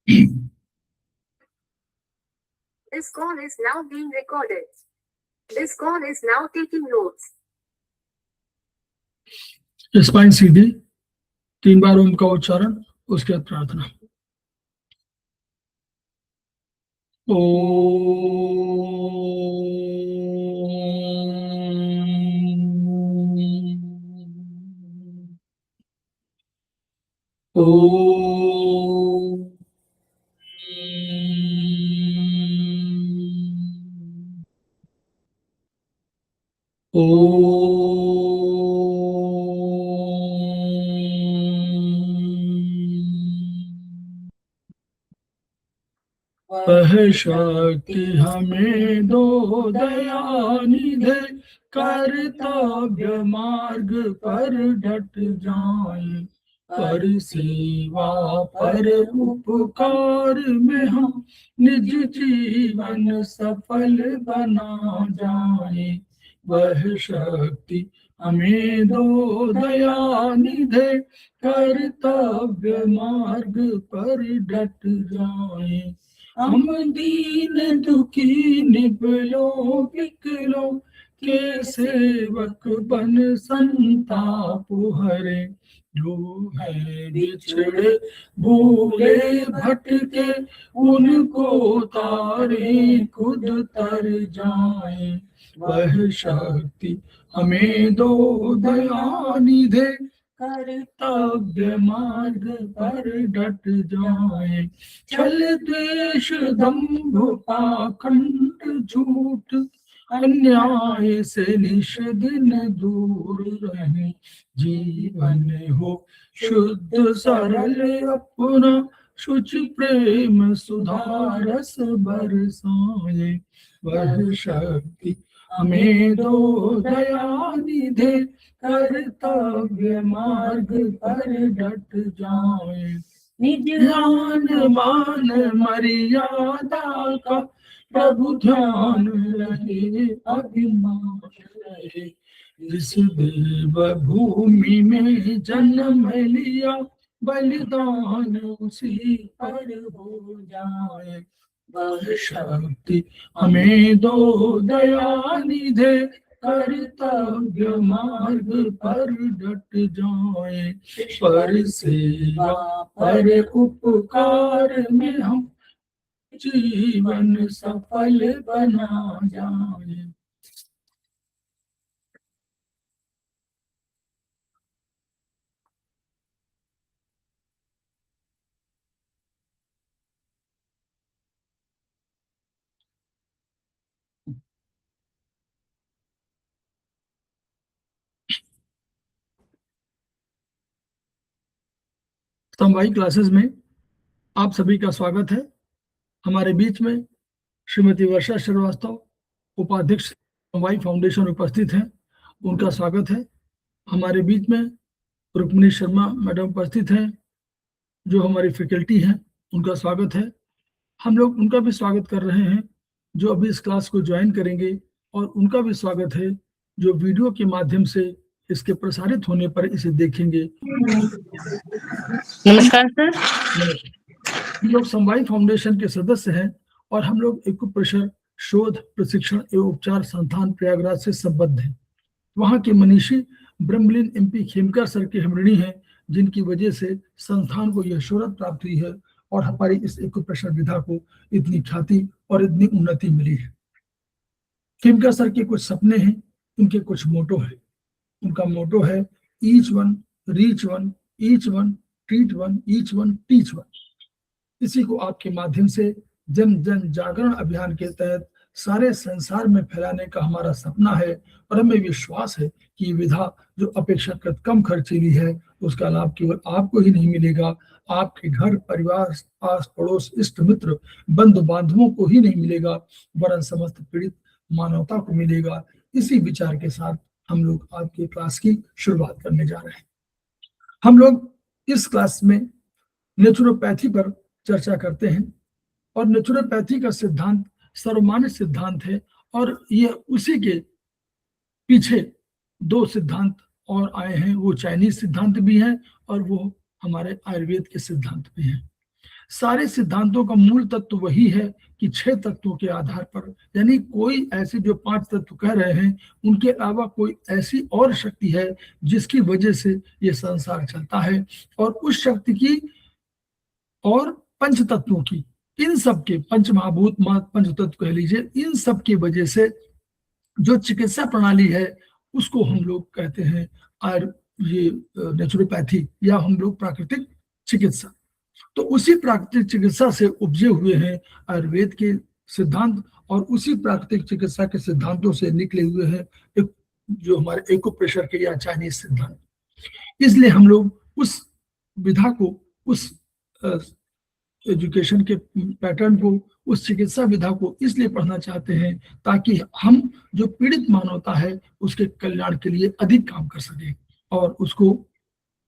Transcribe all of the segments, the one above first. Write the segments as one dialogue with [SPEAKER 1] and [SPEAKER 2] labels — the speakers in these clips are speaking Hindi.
[SPEAKER 1] This call is now being recorded. This call is now taking notes.
[SPEAKER 2] Spine सीधी, 3 बार ओम का उच्चारण, उसके बाद प्रार्थना। ओ वह शक्ति हमें दो दयानिधे, कर्तव्य मार्ग पर डट जाए, पर सेवा पर उपकार में हम निज जीवन सफल बना जाए। वह शक्ति हमें दो दयानिधे, कर्तव्य मार्ग पर डट जाए। हम दीन दुखी निबलों विकलों के सेवक बन संताप हरे, जो है बिछड़े भूले भटके उनको तारे खुद तर जाए। वह शक्ति हमें दो दयानिधे, कर्तव्य मार्ग पर डट जाए। छल द्वेष दंभ पाखंड झूठ अन्याय से निश दिन दूर रहे, जीवन हो शुद्ध सरल अपना, शुचि प्रेम सुधारस बरसाए। वह शक्ति हमें दो दयानिधे, कर्तव्य मार्ग पर डट जाए। ध्यान मान मर्यादा का प्रभु ध्यान रहे, अभिमान रहे। जिस देव भूमि में जन्म लिया, बलिदान उसी पर हो जाए। वह शक्ति हमें दो दयानिधे, कर्तव्य मार्ग पर डट जाए, पर सेवा पर उपकार में हम जीवन सफल बना जाए। समवायी क्लासेस में आप सभी का स्वागत है। हमारे बीच में श्रीमती वर्षा श्रीवास्तव, उपाध्यक्ष समवायी फाउंडेशन उपस्थित हैं, उनका स्वागत है। हमारे बीच में रुक्मिणी शर्मा मैडम उपस्थित हैं, जो हमारी फैकल्टी हैं, उनका स्वागत है। हम लोग उनका भी स्वागत कर रहे हैं जो अभी इस क्लास को ज्वाइन करेंगे, और उनका भी स्वागत है जो वीडियो के माध्यम से इसके प्रसारित होने पर इसे देखेंगे।
[SPEAKER 3] नमस्कार सर।
[SPEAKER 2] हम लोग समवायी फाउंडेशन के सदस्य हैं और हम लोग एक्यूप्रेशर शोध प्रशिक्षण एवं उपचार संस्थान प्रयागराज से संबद्ध हैं। वहाँ के मनीषी ब्रह्मलीन MP खेमकर सर के हम ऋणी हैं, जिनकी वजह से संस्थान को यह शोहरत प्राप्त हुई है और हमारी इस एक्यूप्रेशर विधा को इतनी ख्याति और इतनी उन्नति मिली है। खेमकर सर के कुछ सपने हैं, उनके कुछ मोटो है। उनका मोटो है each one reach one, each one treat one, each one teach one. इसी को आपके माध्यम से जन जन जागरण अभियान के तहत सारे संसार में फैलाने का हमारा सपना है, और हमें विश्वास है कि ये विधा जो अपेक्षाकृत कम खर्चीली है, उसका लाभ केवल आपको ही नहीं मिलेगा, आपके घर परिवार, आस पड़ोस, इष्ट मित्र, बंधु बांधवों को ही नहीं मिलेगा, वरन समस्त पीड़ित मानवता को मिलेगा। इसी विचार के साथ हम लोग आपके क्लास की शुरुआत करने जा रहे हैं। हम लोग इस क्लास में नेचुरोपैथी पर चर्चा करते हैं, और नेचुरोपैथी का सिद्धांत सर्वमान्य सिद्धांत है, और यह उसी के पीछे 2 सिद्धांत और आए हैं। वो चाइनीज सिद्धांत भी हैं और वो हमारे आयुर्वेद के सिद्धांत भी हैं। सारे सिद्धांतों का मूल तत्व वही है कि 6 तत्वों के आधार पर, यानी कोई ऐसे जो 5 तत्व कह रहे हैं उनके अलावा कोई ऐसी और शक्ति है जिसकी वजह से ये संसार चलता है, और उस शक्ति की और पंच तत्वों की, इन सब के पंच महाभूत पंच तत्व कह लीजिए, इन सब की वजह से जो चिकित्सा प्रणाली है उसको हम लोग कहते हैं ये नेचुरोपैथी या हम लोग प्राकृतिक चिकित्सा। तो उसी प्राकृतिक चिकित्सा से उपजे हुए हैं आयुर्वेद के सिद्धांत, और उसी प्राकृतिक चिकित्सा के सिद्धांतों से निकले हुए हैं एक जो हमारे एक्यूप्रेशर के या चाइनीज सिद्धांत। इसलिए हम लोग उस विधा को, उस एजुकेशन के पैटर्न को, उस चिकित्सा विधा को इसलिए पढ़ना चाहते हैं ताकि हम जो पीड़ित मानवता है उसके कल्याण के लिए अधिक काम कर सके और उसको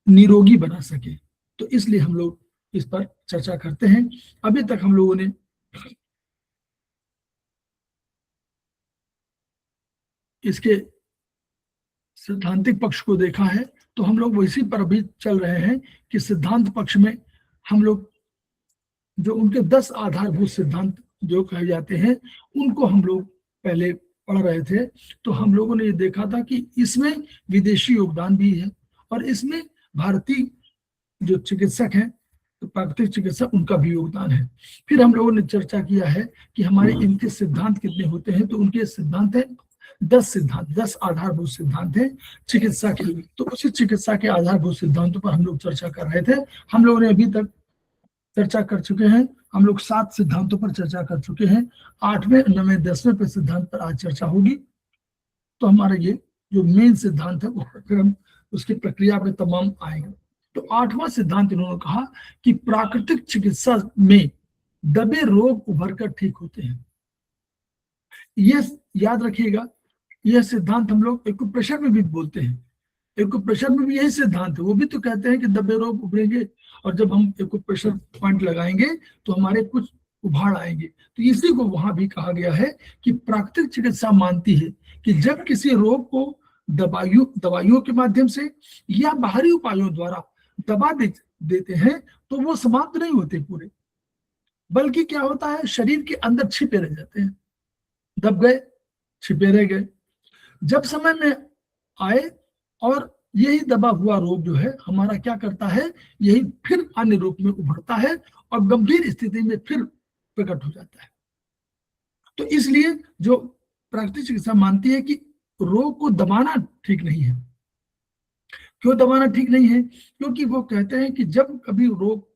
[SPEAKER 2] निरोगी बना सके। तो इसलिए हम लोग इस पर चर्चा करते हैं। अभी तक हम लोगों ने इसके सिद्धांतिक पक्ष को देखा है, तो हम लोग इसी पर अभी चल रहे हैं कि सिद्धांत पक्ष में हम लोग जो उनके 10 आधारभूत सिद्धांत जो कहे जाते हैं उनको हम लोग पहले पढ़ रहे थे। तो हम लोगों ने ये देखा था कि इसमें विदेशी योगदान भी है और इसमें भारतीय जो चिकित्सक हैं, तो प्राकृतिक चिकित्सक, उनका भी योगदान है। फिर हम लोगों ने चर्चा किया है कि हमारे इनके सिद्धांत कितने होते हैं, तो उनके सिद्धांत है 10 सिद्धांत, 10 आधारभूत सिद्धांत है चिकित्सा के। तो उसी चिकित्सा के आधारभूत सिद्धांतों पर हम लोग चर्चा कर रहे थे। हम लोगों ने अभी तक चर्चा कर चुके हैं, हम लोग 7 सिद्धांतों पर चर्चा कर चुके हैं। 8वें, 9वें, 10वें पे सिद्धांत पर आज चर्चा होगी। तो हमारा ये जो मेन सिद्धांत है फिर हम उसकी प्रक्रिया में तमाम आएंगे। तो 8वां सिद्धांत इन्होंने कहा कि प्राकृतिक चिकित्सा में दबे रोग उभर कर ठीक होते हैं। ये याद रखिएगा, यह सिद्धांत हम लोग एक्यूप्रेशर में भी बोलते हैं। एक्यूप्रेशर में भी यही सिद्धांत है, वो भी तो कहते हैं कि दबे रोग उभरेंगे और जब हम एक्यूप्रेशर पॉइंट लगाएंगे तो हमारे कुछ उभाड़ आएंगे। तो इसी को वहां भी कहा गया है कि प्राकृतिक चिकित्सा मानती है कि जब किसी रोग को दवाइयों के माध्यम से या बाहरी उपायों द्वारा दबा देते हैं तो वो समाप्त नहीं होते पूरे, बल्कि क्या होता है, शरीर के अंदर छिपे रह जाते हैं, दब गए, छिपे रह गए। जब समय में आए और यही दबा हुआ रोग जो है हमारा क्या करता है, यही फिर अन्य रूप में उभरता है और गंभीर स्थिति में फिर प्रकट हो जाता है। तो इसलिए जो प्राकृतिक चिकित्सा मानती है कि रोग को दबाना ठीक नहीं है। क्यों दबाना ठीक नहीं है? क्योंकि वो कहते हैं कि जब कभी रोग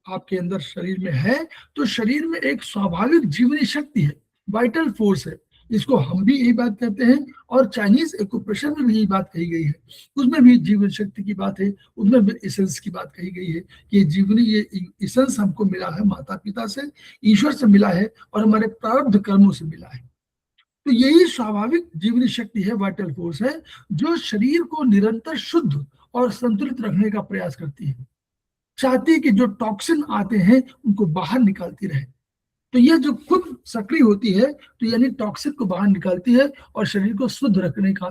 [SPEAKER 2] आपके अंदर शरीर में है तो शरीर में एक स्वाभाविक जीवनी शक्ति है, वाइटल फोर्स है। इसको हम भी यही बात कहते हैं और चाइनीज एक्यूप्रेशर में भी यही बात कही गई है। उसमें भी जीवन शक्ति की बात है, उसमें भी इसेंस की बात कही गई है कि जीवनी, ये इसेंस हमको मिला है माता पिता से, ईश्वर से मिला है और हमारे प्रारब्ध कर्मों से मिला है। तो यही स्वाभाविक जीवनी शक्ति है, वाइटल फोर्स है, जो शरीर को निरंतर शुद्ध और संतुलित रखने का प्रयास करती है, चाहती है कि जो टॉक्सिन आते हैं उनको बाहर निकालती रहे। तो यह जो खुद सक्रिय होती है तो यानी टॉक्सिन को बाहर निकालती है और शरीर को शुद्ध रखने का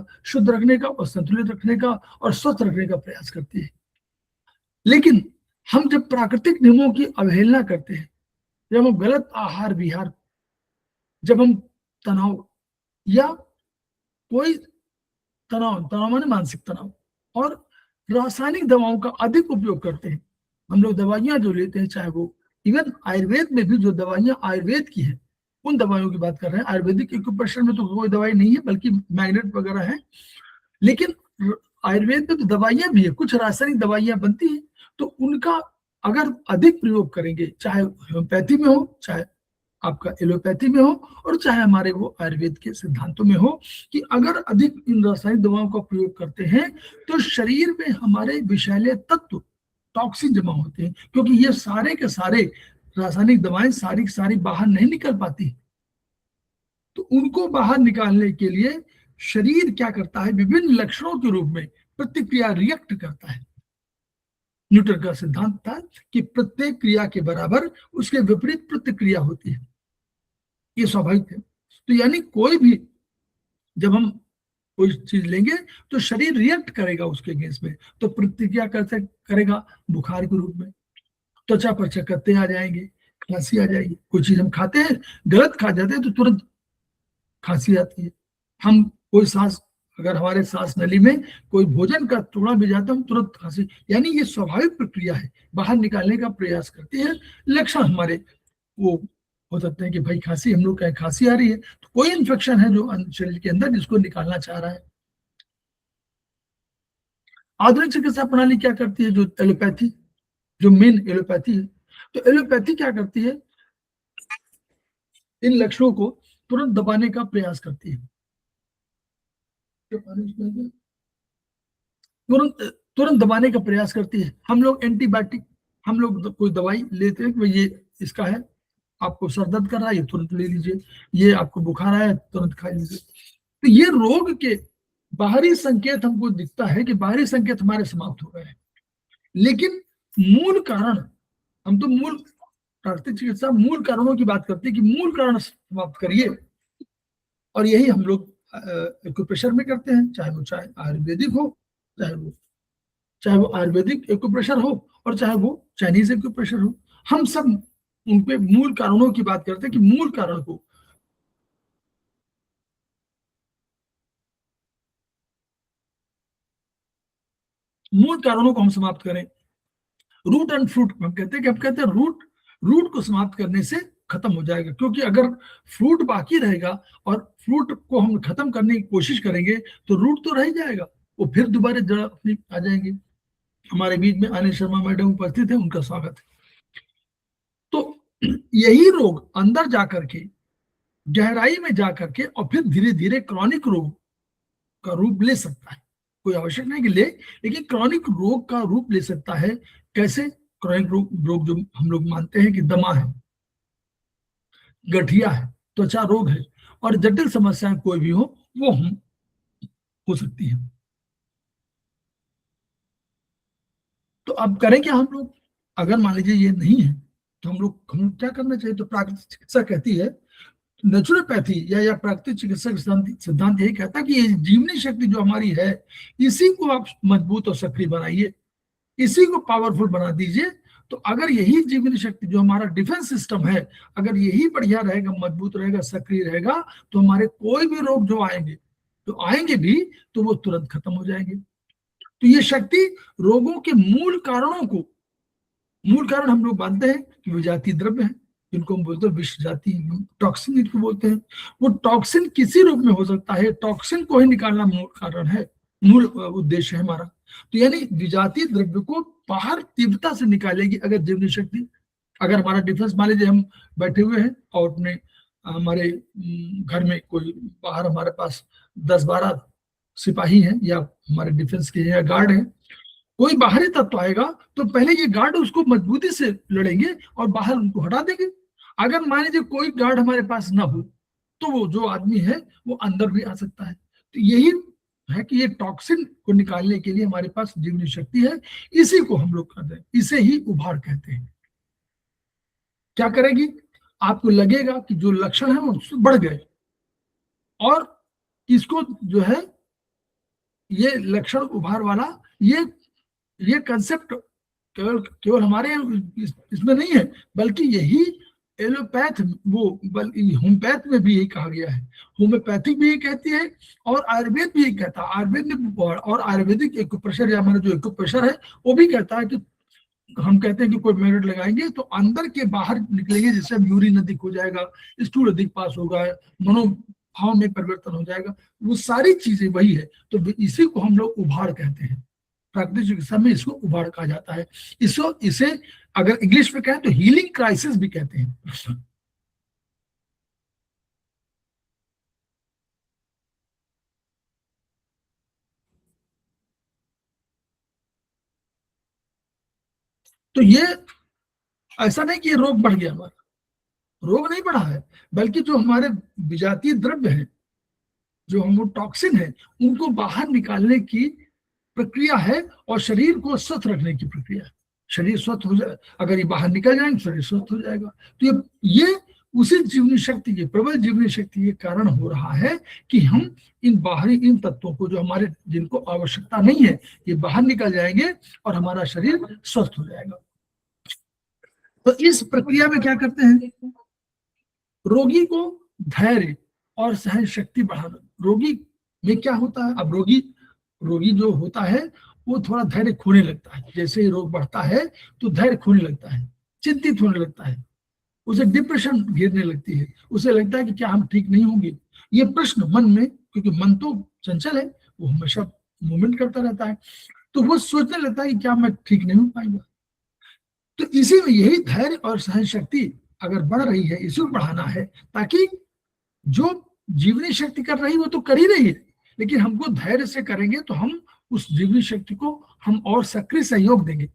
[SPEAKER 2] और संतुलित रखने का और स्वस्थ रखने का प्रयास करती है। लेकिन हम जब प्राकृतिक नियमों की अवहेलना करते हैं, जब हम गलत आहार विहार, जब हम तनाव या कोई तनाव माने मानसिक तनाव और रासायनिक दवाओं का अधिक उपयोग करते हैं, हम लोग दवाइयां जो लेते हैं, चाहे वो इवन आयुर्वेद में भी जो दवाइयां आयुर्वेद की है उन दवाइयों की बात कर रहे हैं। आयुर्वेदिक एक्यूप्रेशर में तो कोई दवाई नहीं है बल्कि मैग्नेट वगैरह है, लेकिन आयुर्वेद में तो दवाइयां भी है, कुछ रासायनिक दवाइयां बनती है। तो उनका अगर अधिक प्रयोग करेंगे, चाहे होम्योपैथी में हो, चाहे आपका एलोपैथी में हो और चाहे हमारे वो आयुर्वेद के सिद्धांतों में हो, कि अगर अधिक इन रासायनिक दवाओं का प्रयोग करते हैं तो शरीर में हमारे विषैले तत्व, टॉक्सिन जमा होते हैं, क्योंकि ये सारे के सारे रासायनिक दवाएं सारी की सारी बाहर नहीं निकल पाती। तो उनको बाहर निकालने के लिए शरीर क्या करता है, विभिन्न लक्षणों के रूप में प्रतिक्रिया रिएक्ट करता है। न्यूटन का सिद्धांत था कि प्रत्येक क्रिया के बराबर उसके विपरीत प्रतिक्रिया होती है, ये स्वाभाविक है। तो यानी कोई भी, जब हम कोई चीज लेंगे तो शरीर रिएक्ट करेगा उसके अगेंस्ट में, तो प्रतिक्रिया करेगा बुखार के रूप में। त्वचा पर चकत्ते आ जाएंगे, खांसी आ जाएगी। कोई चीज हम खाते हैं, गलत खा जाते हैं तो तुरंत खांसी आती है। हम कोई सांस, अगर हमारे सांस नली में कोई भोजन का टुकड़ा भी जाता है, हम तुरंत खांसी, यानी ये स्वाभाविक प्रक्रिया है, बाहर निकालने का प्रयास करते हैं। लक्षण हमारे वो हो सकते हैं कि भाई खांसी, हम लोग कहें खांसी आ रही है तो कोई इन्फेक्शन है जो शरीर के अंदर जिसको निकालना चाह रहा है। आधुनिक चिकित्सा प्रणाली क्या करती है, जो एलोपैथी, जो मेन एलोपैथी है, तो एलोपैथी क्या करती है, इन लक्षणों को तुरंत दबाने का प्रयास करती है। तुरंत तुरंत दबाने का प्रयास करती है। हम लोग एंटीबायोटिक, हम लोग कोई दवाई लेते हैं कि ये इसका है, आपको सर दर्द कर रहा है ये तुरंत ले लीजिए, ये आपको बुखार आया तुरंत खा लीजिए। तो ये रोग के बाहरी संकेत हमको दिखता है कि बाहरी संकेत हमारे समाप्त हो गए हैं, लेकिन मूल कारण, हम तो मूल प्राकृतिक चिकित्सा मूल कारणों की बात करते हैं कि मूल कारण समाप्त करिए, और यही हम लोग एक्यूप्रेशर में करते हैं, चाहे वो आयुर्वेदिक हो, चाहे वो आयुर्वेदिक एक्यूप्रेशर हो और चाहे वो चाइनीज एक्यूप्रेशर हो। हम सब उनपे मूल कारणों की बात करते हैं कि मूल कारण को, मूल कारणों को हम समाप्त करें। रूट एंड फ्रूट हम कहते हैं कि हम कहते हैं रूट को समाप्त करने से खत्म हो जाएगा, क्योंकि अगर फ्रूट बाकी रहेगा और फ्रूट को हम खत्म करने की कोशिश करेंगे तो रूट तो रह जाएगा, वो फिर दोबारा जड़ अपनी आ जाएंगे। हमारे बीच में आने शर्मा मैडम उपस्थित है, उनका स्वागत है। तो यही रोग अंदर जाकर के, गहराई में जाकर के, और फिर धीरे धीरे क्रॉनिक रोग का रूप ले सकता है। कोई आवश्यक नहीं कि ले, लेकिन क्रॉनिक रोग का रूप ले सकता है। कैसे? क्रॉनिक रोग जो हम लोग मानते हैं कि दमा है, गठिया है, त्वचा रोग है, और जटिल समस्याएं कोई भी हो वो हम हो सकती है। तो अब करें क्या हम लोग? अगर मान लीजिए ये नहीं है तो हम क्या करना चाहिए? तो प्राकृतिक चिकित्सा कहती है, नेचुरोपैथी या प्राकृतिक चिकित्सा सिद्धांत यही कहता है कि ये जीवनी शक्ति जो हमारी है, इसी को आप मजबूत और सक्रिय बनाइए, इसी को पावरफुल बना दीजिए। तो अगर यही जीवनी शक्ति जो हमारा डिफेंस सिस्टम है, अगर यही बढ़िया रहेगा, मजबूत रहेगा, सक्रिय रहेगा, तो हमारे कोई भी रोग जो आएंगे भी तो वो तुरंत खत्म हो जाएंगे। तो ये शक्ति रोगों के मूल कारण हम लोग मानते हैं कि विजातीय द्रव्य है, जिनको हम बोलते हैं विष जाति, टॉक्सिन जिनको बोलते हैं। वो टॉक्सिन किसी रूप में हो सकता है, टॉक्सिन को ही निकालना मूल कारण है, मूल उद्देश्य है हमारा। तो यानी विजातीय द्रव्य को बाहर तीव्रता से निकालेगी अगर जीवनी शक्ति। अगर हमारा डिफेंस, मान लीजिए हम बैठे हुए हैं और अपने हमारे घर में कोई बाहर हमारे पास 10-12 सिपाही हैं या हमारे डिफेंस के या गार्ड हैं, कोई बाहरी तत्व आएगा तो पहले ये गार्ड उसको मजबूती से लड़ेंगे और बाहर उनको हटा देंगे। अगर मान लीजिए कोई गार्ड हमारे पास ना हो तो वो जो आदमी है वो अंदर भी आ सकता है। तो यही है कि ये टॉक्सिन को निकालने के लिए हमारे पास जीवनी शक्ति है, इसी को हम लोग कहते हैं, इसे ही उभार कहते हैं। क्या करेगी? आपको लगेगा कि जो लक्षण है वो बढ़ गए, और इसको जो है ये लक्षण उभार वाला ये कंसेप्ट केवल हमारे इसमें नहीं है, बल्कि यही एलोपैथ होम्योपैथ में भी यही कहा गया है। होम्योपैथिक भी यही कहती है और आयुर्वेद भी यही कहता है। आयुर्वेद में और आयुर्वेदिक एक्यूप्रेशर या हमारा जो एक्यूप्रेशर है वो भी कहता है कि हम कहते हैं कि कोई मैग्नेट लगाएंगे तो अंदर के बाहर निकलेंगे, जिससे यूरिन अधिक हो जाएगा, स्टूल अधिक पास होगा, मनोभाव में परिवर्तन हो जाएगा, वो सारी चीजें वही है। तो इसी को हम लोग उभार कहते हैं, प्राकृतिक चिकित्सा में इसको उभार कहा जाता है। इसे अगर इंग्लिश में कहें तो हीलिंग क्राइसिस भी कहते हैं। तो ये ऐसा नहीं कि ये रोग बढ़ गया, हमारा रोग नहीं बढ़ा है, बल्कि जो हमारे विजातीय द्रव्य हैं, जो हम टॉक्सिन है, उनको बाहर निकालने की प्रक्रिया है और शरीर को स्वस्थ रखने की प्रक्रिया है। शरीर स्वस्थ हो जाए, अगर ये बाहर निकल जाएंगे शरीर स्वस्थ हो जाएगा। तो ये उसी जीवनी शक्ति के, प्रबल जीवनी शक्ति के कारण हो रहा है कि हम इन तत्वों को जो हमारे, जिनको आवश्यकता नहीं है, ये बाहर निकल जाएंगे और हमारा शरीर स्वस्थ हो जाएगा। तो इस प्रक्रिया में क्या करते हैं, रोगी को धैर्य और सहन शक्ति बढ़ाना। रोगी में क्या होता है, अब रोगी रोगी जो होता है वो थोड़ा धैर्य खोने लगता है, जैसे ही रोग बढ़ता है तो धैर्य खोने लगता है, चिंतित होने लगता है, उसे डिप्रेशन घेरने लगती है, उसे लगता है कि क्या हम ठीक नहीं होंगे। ये प्रश्न मन में, क्योंकि मन तो चंचल है, वो हमेशा मूवमेंट करता रहता है, तो वो सोचने लगता है कि क्या मैं ठीक नहीं हो पाएगा। तो इसी में यही धैर्य और सहन शक्ति अगर बढ़ रही है, इसी को बढ़ाना है, ताकि जो जीवनी शक्ति कर रही है वो तो कर ही रही है, लेकिन हमको धैर्य से करेंगे तो हम उस जीवनी शक्ति को हम और सक्रिय सहयोग देंगे।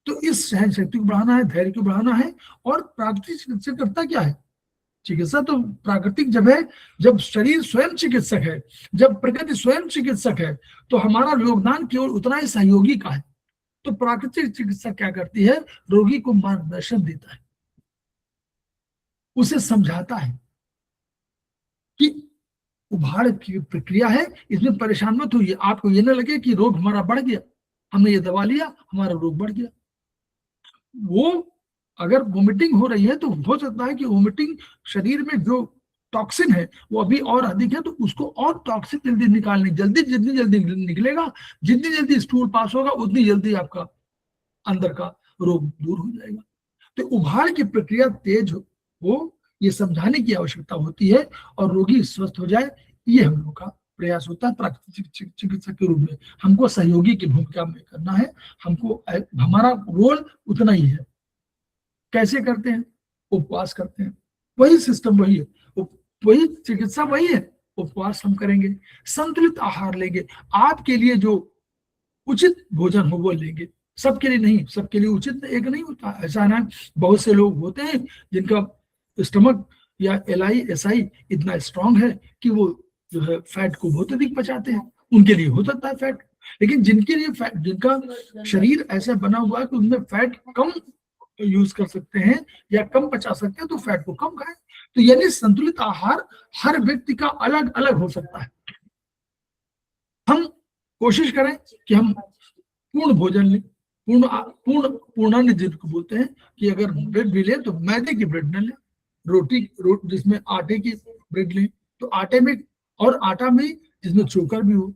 [SPEAKER 2] तो इस सहन शक्ति को बढ़ाना है, धैर्य को बढ़ाना है। और प्राकृतिक चिकित्सा करता क्या है, चिकित्सा तो प्राकृतिक जब है, जब शरीर स्वयं चिकित्सक है, जब प्रकृति स्वयं चिकित्सक है, तो हमारा योगदान केवल उतना ही सहयोगी का है। तो प्राकृतिक चिकित्सा क्या करती है, रोगी को मार्गदर्शन देता है, उसे समझाता है कि उभाड़ की प्रक्रिया है, इसमें परेशान मत होइए, आपको ये ना लगे कि रोग हमारा बढ़ गया, हमने ये दवा लिया हमारा रोग बढ़ गया। वो अगर वोमिटिंग हो रही है तो हो सकता है कि वोमिटिंग शरीर में जो टॉक्सिन है वो अभी और अधिक है, तो उसको और टॉक्सिन जल्दी निकालने, जितनी जल्दी निकलेगा, जितनी जल्दी स्टूल पास होगा, उतनी जल्दी आपका अंदर का रोग दूर हो जाएगा। तो उभाड़ की प्रक्रिया तेज हो, ये समझाने की आवश्यकता होती है और रोगी स्वस्थ हो जाए, ये हम लोग का प्रयास होता है प्राकृतिक चिकित्सक के रूप में। हमको सहयोगी की भूमिका में करना है, हमको हमारा रोल उतना ही है। कैसे करते हैं, उपवास करते हैं, वही सिस्टम वही है, वही चिकित्सा वही है, उपवास हम करेंगे, संतुलित आहार लेंगे, आपके लिए जो उचित भोजन हो वो लेंगे, सबके लिए नहीं, सबके लिए उचित एक नहीं होता, ऐसा ना। बहुत से लोग होते हैं जिनका स्टमक या LI-SI इतना स्ट्रांग है कि वो जो है फैट को बहुत अधिक पचाते हैं, उनके लिए हो सकता है फैट, लेकिन जिनके लिए फैट, जिनका शरीर ऐसा बना हुआ है कि उनमें फैट कम यूज कर सकते हैं या कम पचा सकते हैं, तो फैट को कम खाएं। तो यानी संतुलित आहार हर व्यक्ति का अलग अलग हो सकता है। हम कोशिश करें कि हम पूर्ण भोजन लें, पूर्णान्न जिनको बोलते हैं, कि अगर ब्रेड भी लें तो मैदे की ब्रेड न लें, रोटी जिसमें आटे की ब्रेड लें, तो आटे में, और आटा में जिसमें चोकर भी हो,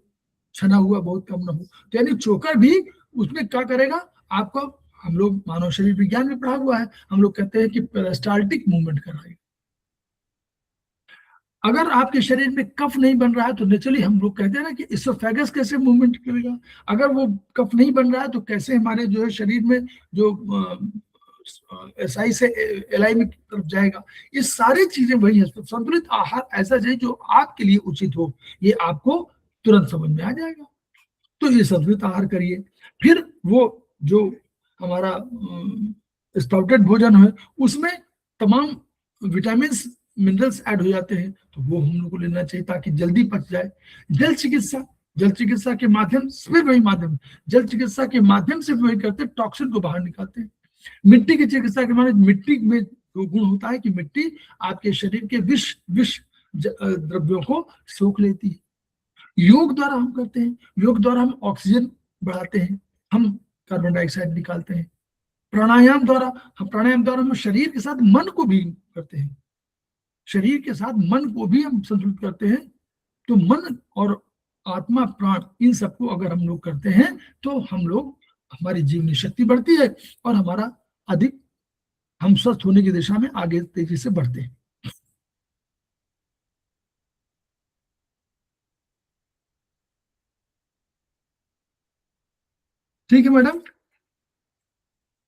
[SPEAKER 2] छना हुआ बहुत कम ना हो। तो यानी चोकर भी उसमें क्या करेगा आपको, हम लोग मानव शरीर विज्ञान में पढ़ा हुआ है, हम लोग कहते हैं कि पेरिस्टाल्टिक मूवमेंट कराएगा। अगर आपके शरीर में कफ नहीं बन रहा है तो नेचुरली हम लोग कहते हैं ना कि इसोफेगस कैसे मूवमेंट करेगा, अगर वो कफ नहीं बन रहा है तो कैसे हमारे जो है शरीर में जो SI से LI में तरफ जाएगा। ये सारी चीजें वही है। तो संतुलित आहार ऐसा चाहिए जो आपके लिए उचित हो, ये आपको तुरंत समझ में आ जाएगा। तो ये संतुलित आहार करिए। फिर वो जो हमारा स्प्राउटेड भोजन है उसमें तमाम विटामिन मिनरल्स ऐड हो जाते हैं, तो वो हम लोग को लेना चाहिए ताकि जल्दी पच जाए। जल चिकित्सा के माध्यम से, वही माध्यम, जल चिकित्सा के माध्यम से वही करते, टॉक्सिन को बाहर निकालते हैं। मिट्टी की चिकित्सा के माध्यम, मिट्टी में जो गुण होता है कि मिट्टी आपके शरीर के विष द्रव्यों को सोख लेती है। योग द्वारा हम करते हैं, योग द्वारा हम ऑक्सीजन बढ़ाते हैं, हम कार्बन डाइऑक्साइड निकालते हैं। प्राणायाम द्वारा हम शरीर के साथ मन को भी करते हैं, शरीर के साथ मन को भी हम संतुलित करते हैं। तो मन और आत्मा प्राण इन सबको अगर हम लोग करते हैं तो हमारी जीवनी शक्ति बढ़ती है और हमारा अधिक हम स्वस्थ होने की दिशा में आगे तेजी से बढ़ते हैं। ठीक है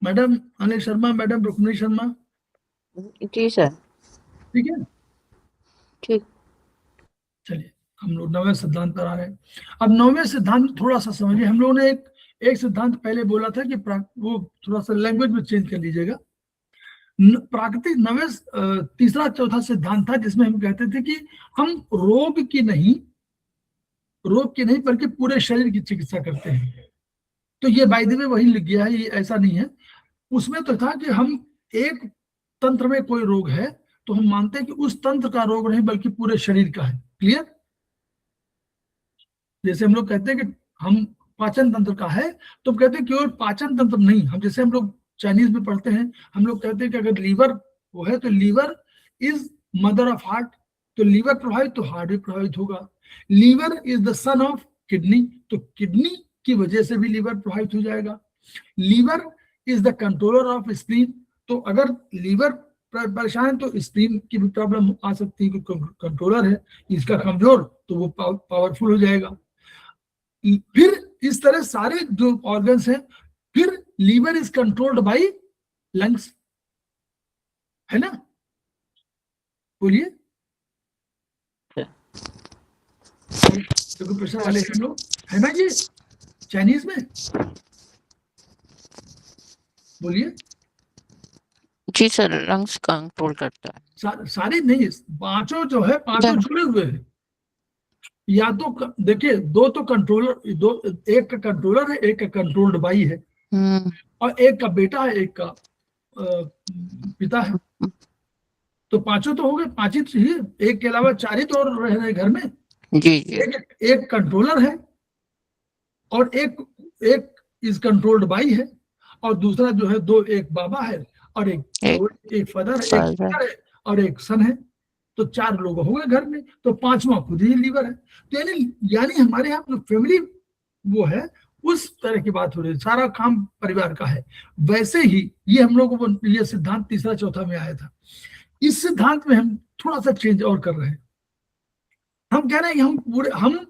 [SPEAKER 2] मैडम अनिल शर्मा, मैडम रुक्मिणी शर्मा।
[SPEAKER 3] जी सर।
[SPEAKER 2] ठीक है,
[SPEAKER 3] ठीक।
[SPEAKER 2] चलिए हम लोग 9वें सिद्धांत पर आ रहे हैं। अब 9वें सिद्धांत थोड़ा सा समझिए। हम लोगों ने एक सिद्धांत पहले बोला था कि वो थोड़ा सा लैंग्वेज में चेंज कर लीजिएगा। प्राकृतिक 9वें तीसरा चौथा सिद्धांत था जिसमें हम कहते थे कि हम रोग की नहीं बल्कि पूरे शरीर की चिकित्सा करते हैं। तो ये बाय द वे वही लिख गया है, ये ऐसा नहीं है। उसमें तो था कि हम एक तंत्र में कोई रोग है तो हम मानते हैं कि उस तंत्र का रोग नहीं बल्कि पूरे शरीर का है। क्लियर? जैसे हम लोग कहते हैं कि हम पाचन तंत्र का है तो कहते हैं केवल पाचन तंत्र नहीं, हम जैसे हम लोग चाइनीज में पढ़ते हैं, हम लोग कहते हैं कि अगर लीवर वो है तो liver is mother of heart, तो लीवर प्रभावित तो हार्ट भी प्रभावित होगा। Liver is the son of kidney, तो किडनी की वजह से भी लीवर प्रभावित हो जाएगा। Liver is the controller of spleen, तो अगर लीवर परेशान है तो स्प्लीन की भी प्रॉब्लम आ सकती है, क्योंकि कंट्रोलर है, इसका कमजोर तो वो पावरफुल हो जाएगा। फिर इस तरह सारे जो ऑर्गन्स हैं, फिर liver is controlled by lungs, है ना, बोलिए। तो प्रश्न वाले हम लोग है ना जी चाइनीज में, बोलिए।
[SPEAKER 3] जी सर, लंग्स कंट्रोल करता है।
[SPEAKER 2] सारे नहीं, पांचों जो है, पांचों जुड़े हुए हैं। या तो देखिए, दो तो कंट्रोलर, दो, एक का कंट्रोलर है, एक का कंट्रोल्ड बाई है, और एक का बेटा है, एक का पिता है। तो पांचों तो हो गए, पांच ही चाहिए, एक के अलावा चार ही तो और रह रहे घर में।
[SPEAKER 3] जी जी।
[SPEAKER 2] एक कंट्रोलर है, और एक इज कंट्रोल्ड बाई है, और दूसरा जो है दो, एक बाबा है और एक फादर है, एक है और एक सन है। तो चार लोग हो गए घर में, तो पांचवा खुद ही लीवर है। तो यानी हमारे यहाँ फैमिली वो है, उस तरह की बात हो रही है, सारा काम परिवार का है। वैसे ही ये हम लोगों को ये सिद्धांत तीसरा चौथा में आया था। इस सिद्धांत में हम थोड़ा सा चेंज और कर रहे हैं। हम कह रहे हैं कि हम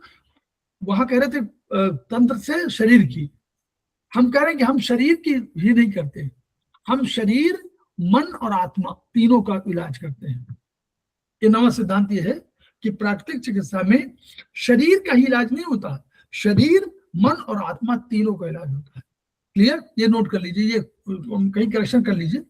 [SPEAKER 2] वहां कह रहे थे तंत्र से शरीर की, हम कह रहे हैं कि हम शरीर की ही नहीं करते, हम शरीर, मन और आत्मा तीनों का इलाज करते हैं। ये नवा सिद्धांत ये है कि प्राकृतिक चिकित्सा में शरीर का ही इलाज नहीं होता, शरीर, मन और आत्मा तीनों का इलाज होता है। क्लियर? ये नोट कर लीजिए, ये कहीं करेक्शन कर लीजिए,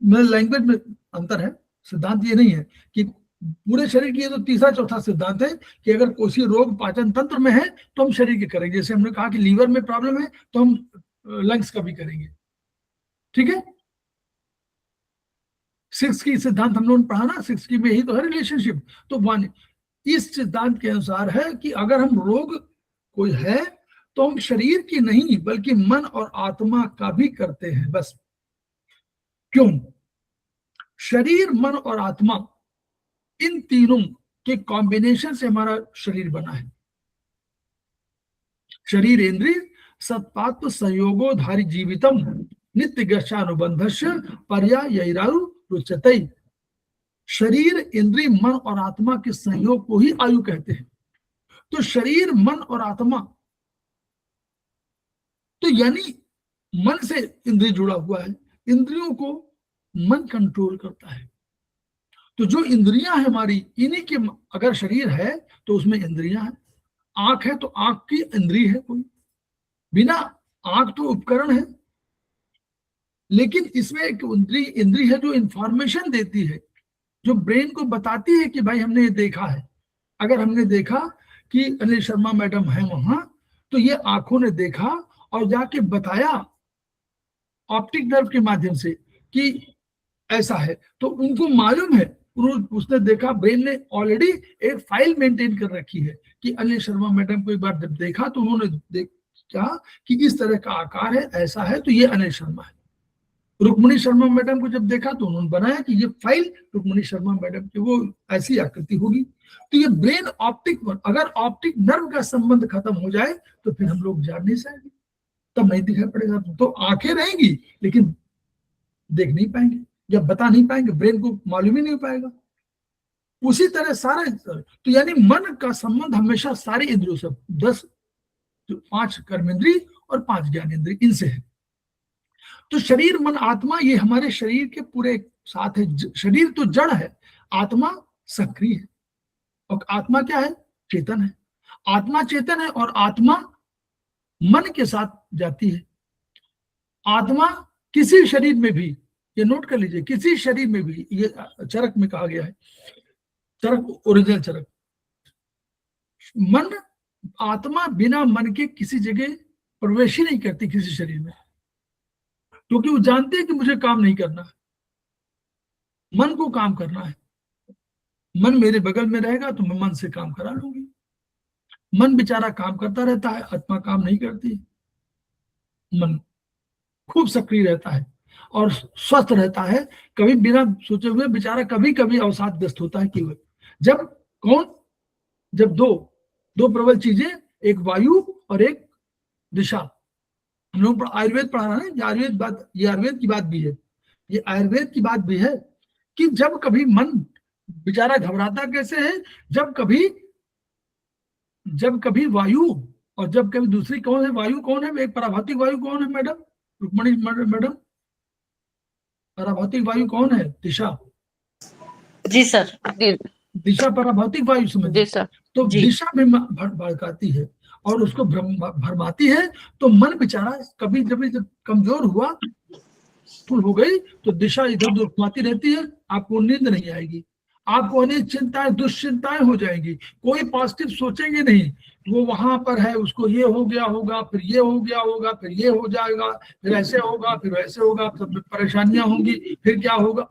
[SPEAKER 2] मेरे लैंग्वेज में अंतर है। सिद्धांत ये नहीं है कि पूरे शरीर की, ये तो तीसरा चौथा सिद्धांत है कि अगर कोई रोग पाचन तंत्र में है तो हम शरीर के करेंगे। जैसे हमने कहा कि लीवर में प्रॉब्लम है तो हम लंग्स का भी करेंगे, ठीक है। 6 की सिद्धांत हम लोगों ने पढ़ा ना, 6 की में ही तो है रिलेशनशिप। तो वन इस सिद्धांत के अनुसार है कि अगर हम रोग कोई है तो हम शरीर की नहीं बल्कि मन और आत्मा का भी करते हैं। बस क्यों? शरीर, मन और आत्मा, इन तीनों के कॉम्बिनेशन से हमारा शरीर बना है। शरीर इंद्रिय सत्पात्व संयोगोधारी जीवितम नित्य गच्छानुबंधस्य पर्यायैरारु रुच्यते। शरीर, इंद्रिय, मन और आत्मा के संयोग को ही आयु कहते हैं। तो शरीर, मन और आत्मा, तो यानी मन से इंद्रिय जुड़ा हुआ है, इंद्रियों को मन कंट्रोल करता है। तो जो इंद्रियां है हमारी, इन्हीं के, अगर शरीर है तो उसमें इंद्रियां हैं। आंख है तो आंख की इंद्रिय है कोई, बिना आंख तो उपकरण है, लेकिन इसमें एक इंद्रिय है जो इंफॉर्मेशन देती है, जो ब्रेन को बताती है कि भाई हमने ये देखा है। अगर हमने देखा कि अनिल शर्मा मैडम है वहां, तो ये आंखों ने देखा और जाके बताया ऑप्टिक नर्व के माध्यम से कि ऐसा है, तो उनको मालूम है, उसने देखा, ब्रेन ने ऑलरेडी एक फाइल मेंटेन कर रखी है कि अनिल शर्मा मैडम को एक बार जब देखा तो उन्होंने देखा कि इस तरह का आकार है, ऐसा है, तो ये अनिल शर्मा है। रुक्मिणी शर्मा मैडम को जब देखा तो उन्होंने बनाया कि ये फाइल रुक्मिणी शर्मा मैडम की वो ऐसी आकृति होगी। तो ये ब्रेन ऑप्टिक, अगर ऑप्टिक नर्व का संबंध खत्म हो जाए तो फिर हम लोग जान नहीं सकेंगे, तब नहीं दिखाई पड़ेगा। तो आंखें रहेंगी लेकिन देख नहीं पाएंगे या बता नहीं पाएंगे, ब्रेन को मालूम ही नहीं पाएगा। उसी तरह सारा, तो यानी मन का संबंध हमेशा सारी इंद्रियों से, 5 कर्मेंद्रिय और 5 ज्ञानेंद्रिय, इनसे है। तो शरीर, मन, आत्मा, ये हमारे शरीर के पूरे साथ है। शरीर तो जड़ है, आत्मा सक्रिय है, और आत्मा क्या है? चेतन है। आत्मा चेतन है और आत्मा मन के साथ जाती है। आत्मा किसी शरीर में भी, ये नोट कर लीजिए, किसी शरीर में भी, ये चरक में कहा गया है, चरक ओरिजिनल चरक, मन, आत्मा बिना मन के किसी जगह प्रवेश ही नहीं करती किसी शरीर में, क्योंकि वो जानते हैं कि मुझे काम नहीं करना है, मन को काम करना है। मन मेरे बगल में रहेगा तो मैं मन से काम करा लूंगी। मन बेचारा काम करता रहता है, आत्मा काम नहीं करती। मन खूब सक्रिय रहता है और स्वस्थ रहता है। कभी बिना सोचे हुए बेचारा कभी कभी अवसादग्रस्त होता है। कि जब दो प्रबल चीजें, एक वायु और एक दिशा। हम लोग आयुर्वेद पढ़ा रहे हैं, ये आयुर्वेद की बात भी है, ये आयुर्वेद की बात भी है कि जब कभी मन बेचारा घबराता कैसे है, जब कभी वायु और जब कभी दूसरी कौन है वायु, कौन है एक पराभौतिक वायु, कौन है मैडम रुक्मणी मैडम? पराभौतिक वायु कौन है? दिशा।
[SPEAKER 4] जी सर।
[SPEAKER 2] दिशा पराभौतिक वायु समझ।
[SPEAKER 3] जी सर।
[SPEAKER 2] तो दिशा में भड़काती है और उसको भरमाती है। तो मन बेचारा कभी जब कमजोर हुआ, स्थूल हो गई, तो दिशा इधर उधर घुमाती रहती है। आपको नींद नहीं आएगी, आपको अनेक चिंताएं दुश्चिंताएं हो जाएंगी, कोई पॉजिटिव सोचेंगे नहीं। वो वहां पर है, उसको ये हो गया होगा, फिर ये हो गया होगा, फिर ये हो जाएगा, फिर ऐसे होगा, फिर वैसे होगा, सब परेशानियां होंगी, फिर क्या होगा।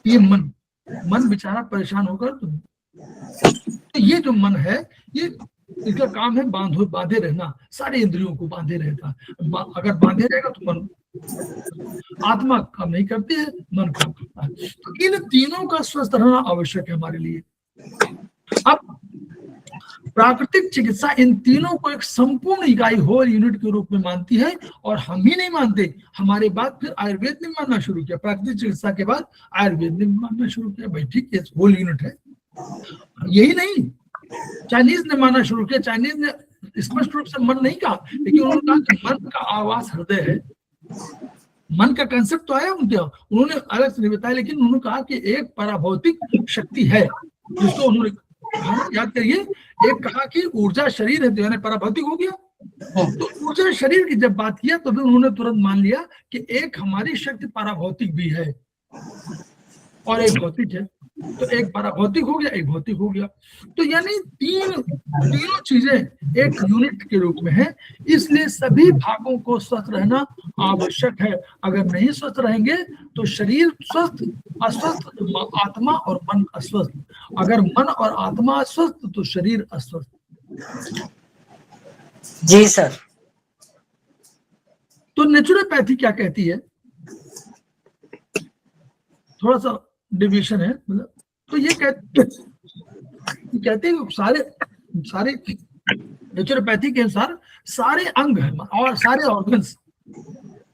[SPEAKER 2] ये मन बेचारा परेशान होकर, तो ये जो मन है, ये इसका काम है बांधे रहना, सारे इंद्रियों को बांधे रहता। अगर बांधे रहेगा तो मन, आत्मा काम नहीं करती है, मन काम करता है। तो इन तीनों का स्वस्थ रहना आवश्यक है हमारे लिए। अब प्राकृतिक चिकित्सा इन तीनों को एक संपूर्ण इकाई, होल यूनिट के रूप में मानती है। और हम ही नहीं मानते, हमारे बाद फिर आयुर्वेद ने मानना शुरू किया। प्राकृतिक चिकित्सा के बाद आयुर्वेद ने मानना शुरू किया, भाई ठीक है होल यूनिट है। यही नहीं, चाइनीज ने मानना शुरू किया। चाइनीज ने स्पष्ट रूप से मन नहीं कहा, लेकिन उन्होंने कहा कि मन का आवास हृदय है। मन का कंसेप्ट तो आया उनके, उन्होंने अलग से नहीं बताया, लेकिन उन्होंने कहा कि एक पराभौतिक शक्ति है जिसको उन्होंने याद करिए, एक कहा कि ऊर्जा शरीर है, तो यानी पराभौतिक हो गया। तो ऊर्जा शरीर की जब बात किया तो भी उन्होंने तुरंत मान लिया कि एक हमारी शक्ति पराभौतिक भी है और एक भौतिक है। तो एक पराभौतिक हो गया, एक भौतिक हो गया। तो यानी तीनों चीजें एक यूनिट के रूप में है। इसलिए सभी भागों को स्वस्थ रहना आवश्यक है। अगर नहीं स्वस्थ रहेंगे तो शरीर स्वस्थ, अस्वस्थ आत्मा और मन अस्वस्थ। अगर मन और आत्मा अस्वस्थ तो शरीर अस्वस्थ।
[SPEAKER 4] जी सर।
[SPEAKER 2] तो नेचुरोपैथी क्या कहती है, थोड़ा सा डिविजन है, मतलब तो ये कहते हैं सारे नेचुरोपैथी के अनुसार सारे अंग हैं और सारे ऑर्गन्स,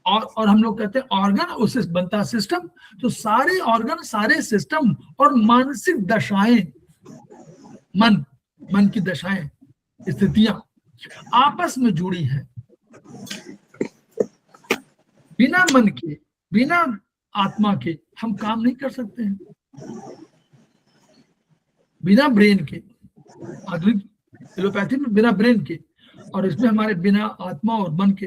[SPEAKER 2] और हम लोग कहते हैं ऑर्गन उससे बनता है सिस्टम। तो सारे ऑर्गन, सारे सिस्टम और मानसिक दशाएं, मन की दशाएं, स्थितियां आपस में जुड़ी है। बिना मन के, बिना आत्मा के हम काम नहीं कर सकते हैं, बिना ब्रेन के। आधुनिक एलोपैथी में बिना ब्रेन के, और इसमें हमारे बिना आत्मा और मन के।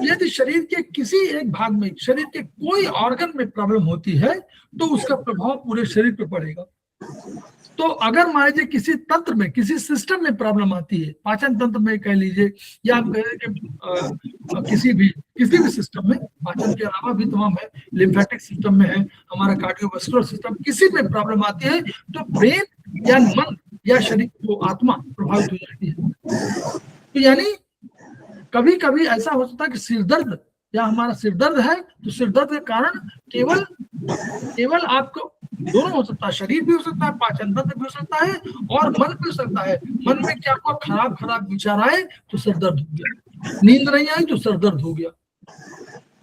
[SPEAKER 2] यदि शरीर के किसी एक भाग में, शरीर के कोई ऑर्गन में प्रॉब्लम होती है तो उसका प्रभाव पूरे शरीर पर पड़ेगा। तो अगर मान लीजिए किसी तंत्र में, किसी सिस्टम में प्रॉब्लम आती है, पाचन तंत्र में कह लीजिए, या आप कह लीजिए किसी भी सिस्टम में, पाचन के अलावा भी तमाम है, लिम्फेटिक सिस्टम में है, हमारा कार्डियोवास्कुलर सिस्टम, किसी में प्रॉब्लम आती है तो ब्रेन या मन या शरीर को आत्मा प्रभावित हो जाती है। तो यानी कभी कभी ऐसा हो सकता है कि सिर दर्द, या हमारा सिर दर्द है तो सिर दर्द के कारण केवल आपको दोनों हो सकता है, शरीर भी हो सकता है, पाचन तंत्र भी हो सकता है और मन भी हो सकता है। मन में क्या हुआ, खराब विचार आए तो सिर दर्द हो गया, नींद नहीं आई तो सर दर्द हो गया,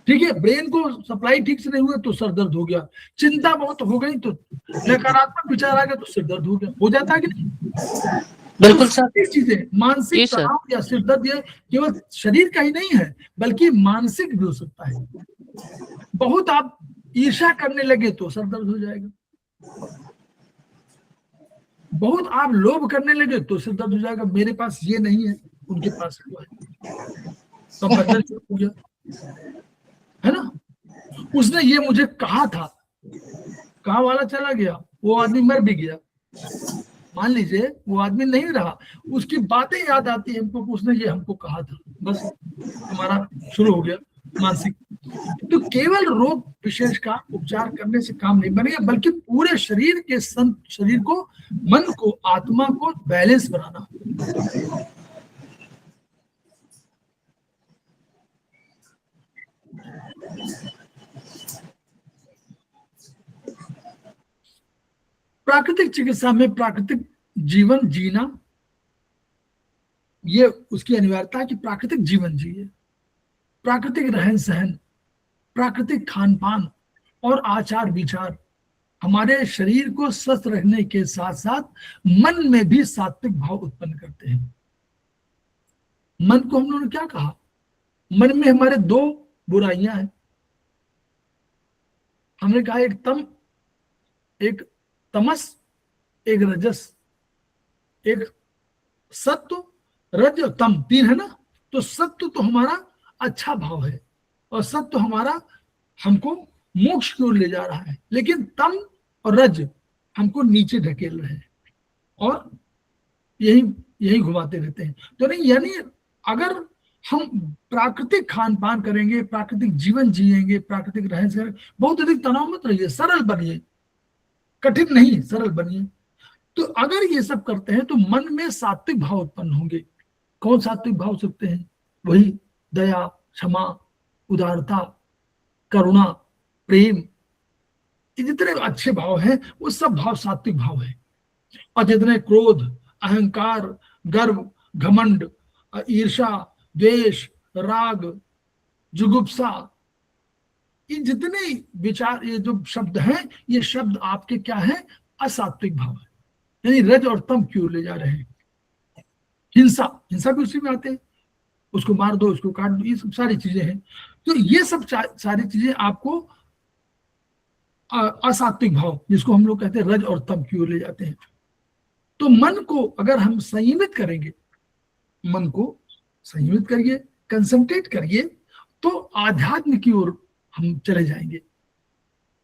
[SPEAKER 2] ठीक है, ब्रेन को सप्लाई ठीक से नहीं हुआ तो सर दर्द हो गया, चिंता बहुत हो गई तो नकारात्मक विचार आ गया तो सिर दर्द हो गया। हो जाता है कि नहीं?
[SPEAKER 4] बिल्कुल सर।
[SPEAKER 2] चीजें, मानसिक तनाव या सिर दर्द ये केवल शरीर का ही नहीं है बल्कि मानसिक भी हो सकता है। बहुत आप ईर्ष्या करने लगे तो सर दर्द हो जाएगा, बहुत आप लोभ करने लगे तो सिर दर्द हो जाएगा। मेरे पास ये नहीं है, उनके पास हुआ है, तो बदल हो गया, है ना। उसने ये मुझे कहा था, कहा वाला चला गया, वो आदमी मर भी गया। मान लीजिए वो आदमी नहीं रहा, उसकी बातें याद आती है हमको, उसने ये हमको कहा था, बस हमारा शुरू हो गया मानसिक। तो केवल रोग विशेष का उपचार करने से काम नहीं बनेगा, बल्कि पूरे शरीर को, मन को, आत्मा को बैलेंस बनाना। प्राकृतिक चिकित्सा में प्राकृतिक जीवन जीना, ये उसकी अनिवार्यता है कि प्राकृतिक जीवन जिए, प्राकृतिक रहन सहन, प्राकृतिक खान पान और आचार विचार हमारे शरीर को स्वस्थ रखने के साथ साथ मन में भी सात्विक भाव उत्पन्न करते हैं। मन को हम लोगों ने क्या कहा? मन में हमारे दो बुराइयां हैं। हमने कहा एक तमस, एक रजस, एक सत्व, रज और तम, तीन है ना। तो सत्व तो हमारा अच्छा भाव है और सत्व हमारा हमको मोक्ष की ओर ले जा रहा है, लेकिन तम और रज हमको नीचे ढकेल रहे हैं और यही घुमाते रहते हैं। तो नहीं, यानी अगर हम प्राकृतिक खान पान करेंगे, प्राकृतिक जीवन जिएंगे, प्राकृतिक रहन सहन, बहुत अधिक तनाव मत रहिए, सरल बनिए, कठिन नहीं, सरल बनिए। तो अगर ये सब करते हैं तो मन में सात्विक भाव उत्पन्न होंगे। कौन सात्विक भाव सकते हैं? वही दया, क्षमा, उदारता, करुणा, प्रेम, ये जितने अच्छे भाव हैं वो सब भाव सात्विक भाव है। और जितने क्रोध, अहंकार, गर्व, घमंड, ईर्ष्या, द्वेष, राग, जुगुप्सा, ये जितने विचार, ये जो शब्द हैं, ये शब्द आपके क्या है? असात्विक भाव है, यानी रज और तम की ओर ले जा रहे हैं। हिंसा भी उसी में आते हैं, उसको मार दो, उसको काट दो, ये सब सारी चीजें हैं। तो ये सब सारी चीजें आपको असात्विक भाव, जिसको हम लोग कहते हैं रज और तम की ओर ले जाते हैं। तो मन को अगर हम संयमित करेंगे, मन को संयमित करिए, कंसंट्रेट करिए, तो आध्यात्म की ओर हम चले जाएंगे।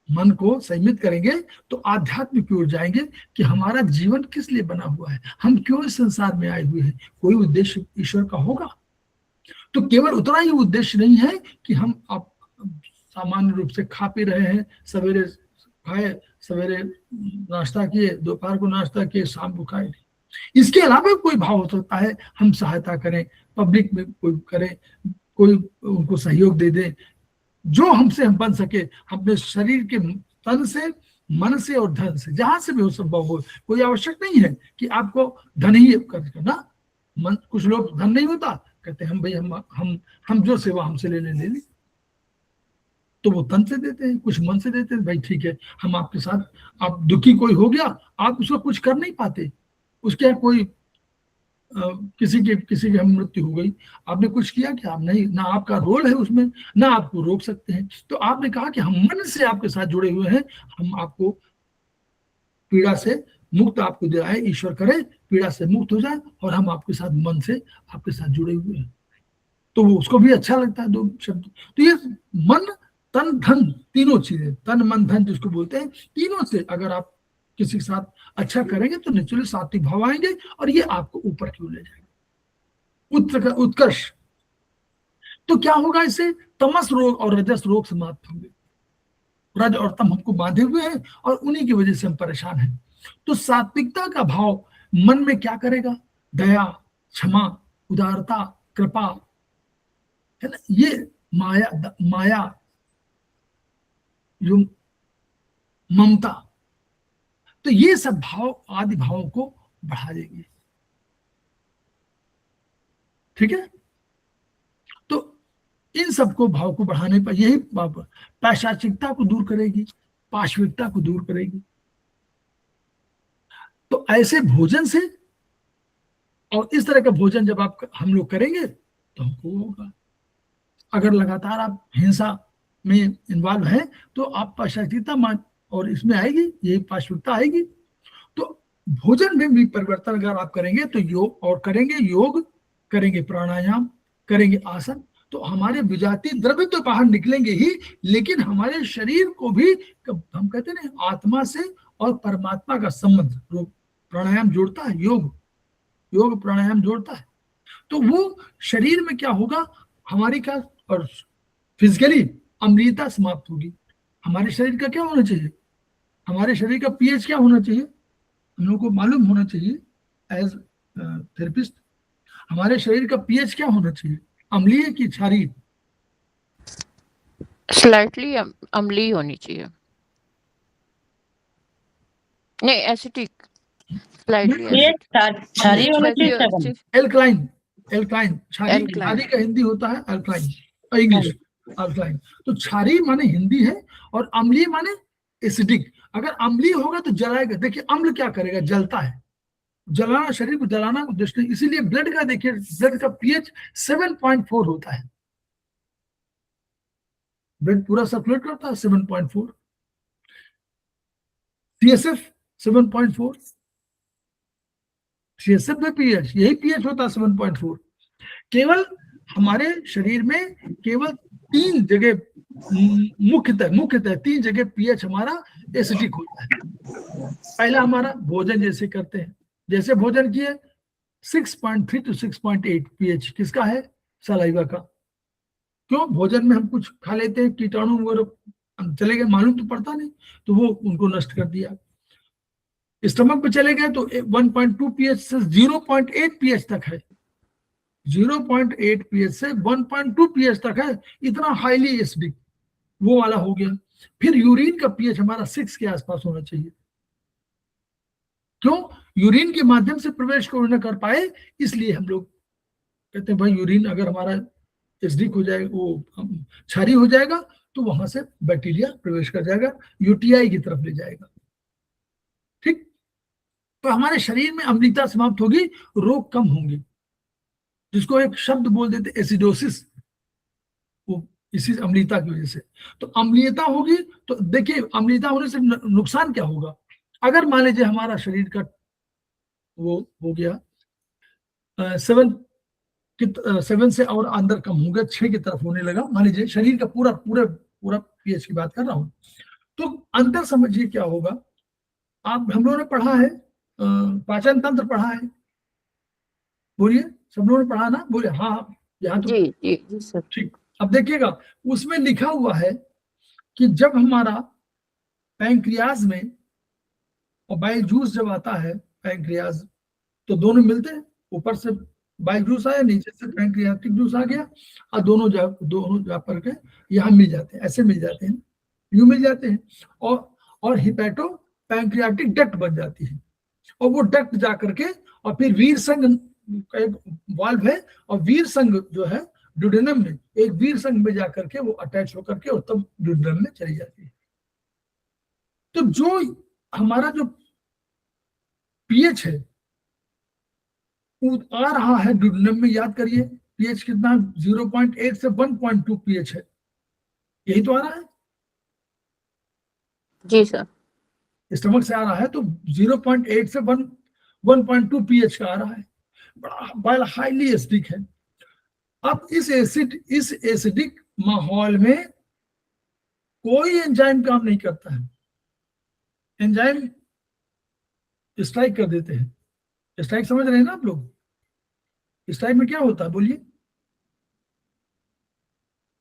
[SPEAKER 2] मन को संयमित करेंगे तो आध्यात्म की ओर जाएंगे कि हमारा जीवन किस लिए बना हुआ है, हम क्यों इस संसार में आए हुए हैं, कोई उद्देश्य ईश्वर का होगा। तो केवल उतना ही उद्देश्य नहीं है कि हम आप सामान्य रूप से खा पी रहे हैं, सवेरे खाए, सवेरे नाश्ता किए, दोपहर को नाश्ता किए, शाम को खाए। इसके अलावा कोई भाव हो सकता है, हम सहायता करें, पब्लिक में कोई करें, कोई उनको सहयोग दे दे, जो हमसे हम बन सके, अपने शरीर के तन से, मन से और धन से, जहां से भी हो संभव हो। कोई आवश्यक नहीं है कि आपको धन ही करना। मन, कुछ लोग धन नहीं होता, कहते हैं हम भाई हम जो सेवा हमसे ले ली, तो वो तन से देते हैं, कुछ मन से देते हैं, भाई ठीक है हम आपके साथ। आप दुखी कोई हो गया, आप उसको कुछ कर नहीं पाते, उसके यहाँ कोई किसी की हम मृत्यु हो गई, आपने कुछ किया क्या? आप नहीं, ना आपका रोल है उसमें, ना आपको रोक सकते हैं। तो आपने कहा कि हम मन से आपके साथ जुड़े हुए हैं, हम आपको पीड़ा से मुक्त आपको दिलाए, ईश्वर करे पीड़ा से मुक्त हो जाए, और हम आपके साथ मन से आपके साथ जुड़े हुए हैं। तो वो उसको भी अच्छा लगता है, दो शब्द। तो ये मन, तन, धन, तीनों चीजें, तन मन धन जिसको बोलते हैं, तीनों से अगर आप किसी के साथ अच्छा करेंगे तो नेचुरली सात्विक भाव आएंगे और ये आपको ऊपर की ओर ले जाएंगे, उत्कर्ष। तो क्या होगा इससे? तमस रोग और रजस रोग समाप्त होंगे। रज और तम हमको बांधे हुए हैं और उन्हीं की वजह से हम परेशान हैं। तो सात्विकता का भाव मन में क्या करेगा? दया, क्षमा, उदारता, कृपा, है ना, ये माया, जो ममता, तो ये सब भाव आदि भावों को बढ़ा देंगे। ठीक है, तो इन सबको भाव को बढ़ाने पर यही पैशाचिकता को दूर करेगी, पाशविकता को दूर करेगी। तो ऐसे भोजन से, और इस तरह का भोजन जब हम लोग करेंगे तो हमको होगा। अगर लगातार आप हिंसा में इन्वॉल्व हैं तो आप पैशाचिकता और इसमें आएगी, यही पाशविकता आएगी। तो भोजन में भी परिवर्तन अगर आप करेंगे तो योग करेंगे, प्राणायाम करेंगे, आसन, तो हमारे विजातीय द्रव्य तो बाहर निकलेंगे ही, लेकिन हमारे शरीर को भी, हम कहते हैं ना, आत्मा से और परमात्मा का संबंध प्राणायाम जोड़ता है, योग प्राणायाम जोड़ता है। तो वो शरीर में क्या होगा, हमारी का और फिजिकली अम्लीयता समाप्त होगी। हमारे शरीर का क्या होना चाहिए? हमारे शरीर का पीएच क्या होना चाहिए? हम लोगों को मालूम होना चाहिए एज थेरेपिस्ट, हमारे शरीर का पीएच क्या होना चाहिए? अम्लीय की क्षारीय?
[SPEAKER 3] स्लाइटली अम्लीय होनी चाहिए, नहीं एसिडिक, स्लाइटली
[SPEAKER 4] ये क्षारीय होना चाहिए
[SPEAKER 3] एसिडिक।
[SPEAKER 4] 7।
[SPEAKER 2] एल्कलाइन, एल्कलाइन क्षारी,
[SPEAKER 3] Alkaline.
[SPEAKER 2] क्षारी का हिंदी होता है अल्कलाइन, इंग्लिश अल्कलाइन। तो क्षारी माने हिंदी है और अम्लीय माने एसिडिक। अगर अम्लीय होगा तो जलाएगा। देखिए अम्ल क्या करेगा, जलता है, जलाना, शरीर को जलाना उद्देश्य नहीं। इसीलिए ब्लड का देखिए, ब्लड का पीएच 7.4 होता है। ब्लड पूरा सर्कुलेट करता है 7.4, सीएसएफ 7.4, सीएसएफ में पीएच, यही पीएच होता है 7.4। केवल हमारे शरीर में केवल 3 जगह मुख्यतः 3 जगह पीएच हमारा एसिडिक होता है। पहला हमारा भोजन जैसे करते हैं, जैसे भोजन किए 6.3 to 6.8 पीएच किसका है, सलाइवा का। क्यों, भोजन में हम कुछ खा लेते हैं, कीटाणु वगैरह चले गए, मालूम तो पड़ता नहीं, तो वो उनको नष्ट कर दिया। स्टमक पे चले गए तो 1.2 पीएच से 0.8 पीएच तक है, 0.8 पीएच से 1.2 पीएच तक है, इतना हाईली एसिडिक वो वाला हो गया। फिर यूरिन का पीएच हमारा 6 के आसपास होना चाहिए। क्यों, यूरिन के माध्यम से प्रवेश को न कर पाए, इसलिए हम लोग कहते हैं भाई यूरिन अगर हमारा एसिडिक हो जाएगा, वो क्षारी हो जाएगा, तो वहां से बैक्टीरिया प्रवेश कर जाएगा, यूटीआई की तरफ ले जाएगा। ठीक, तो हमारे शरीर में अम्लता समाप्त होगी, रोग कम होंगे, जिसको एक शब्द बोल देते एसिडोसिस, वो इसी अम्लता की वजह से। तो अम्लीयता होगी तो देखिए अम्लीयता होने से नुकसान क्या होगा। अगर मान लीजिए हमारा शरीर का वो हो गया 7 से और अंदर कम हो गया, 6 की तरफ होने लगा, मान लीजिए शरीर का पूरा पीएच की बात कर रहा हूं, तो अंतर समझिए क्या होगा। आप हम लोगों ने पढ़ा है पाचन तंत्र पढ़ा है, बोलिए, सब लोगों ने पढ़ा ना, बोले हाँ, यहाँ तो
[SPEAKER 3] जी सर।
[SPEAKER 2] ठीक। अब देखिएगा उसमें लिखा हुआ है कि जब हमारा पैंक्रियाज में और बाइल जूस जब आता है, पैंक्रियाज तो दोनों मिलते हैं, ऊपर से बाइल जूस आया, नीचे से पैंक्रियाटिक जूस आ गया, और दोनों जा पर के यहाँ मिल जाते हैं, ऐसे मिल जाते हैं, यूं मिल जाते हैं, और हिपैटो पैंक्रियाटिक डक्ट बन जाती है, और वो डक्ट जा करके और फिर वीर संघ का एक वाल्व है, और वीर संघ जो है ड्यूडेनम में, एक वीर संघ में जाकर के वो अटैच होकर के और तब ड्यूडेनम में चली जाती है। तो जो हमारा जो पीएच है वो आ रहा है ड्यूडेनम में, याद करिए पीएच कितना, 0.8 से 1.2 पीएच है, यही तो आ रहा है।
[SPEAKER 3] जी सर।
[SPEAKER 2] स्टमक से आ रहा है तो 0.8 से 1.2 पीएच का आ रहा है, बड़ा हाईली एसिडिक है। अब इस एसिडिक माहौल में कोई एंजाइम काम नहीं करता है, एंजाइम स्ट्राइक कर देते हैं। स्ट्राइक समझ रहे हैं ना आप लोग, स्ट्राइक में क्या होता है, बोलिए,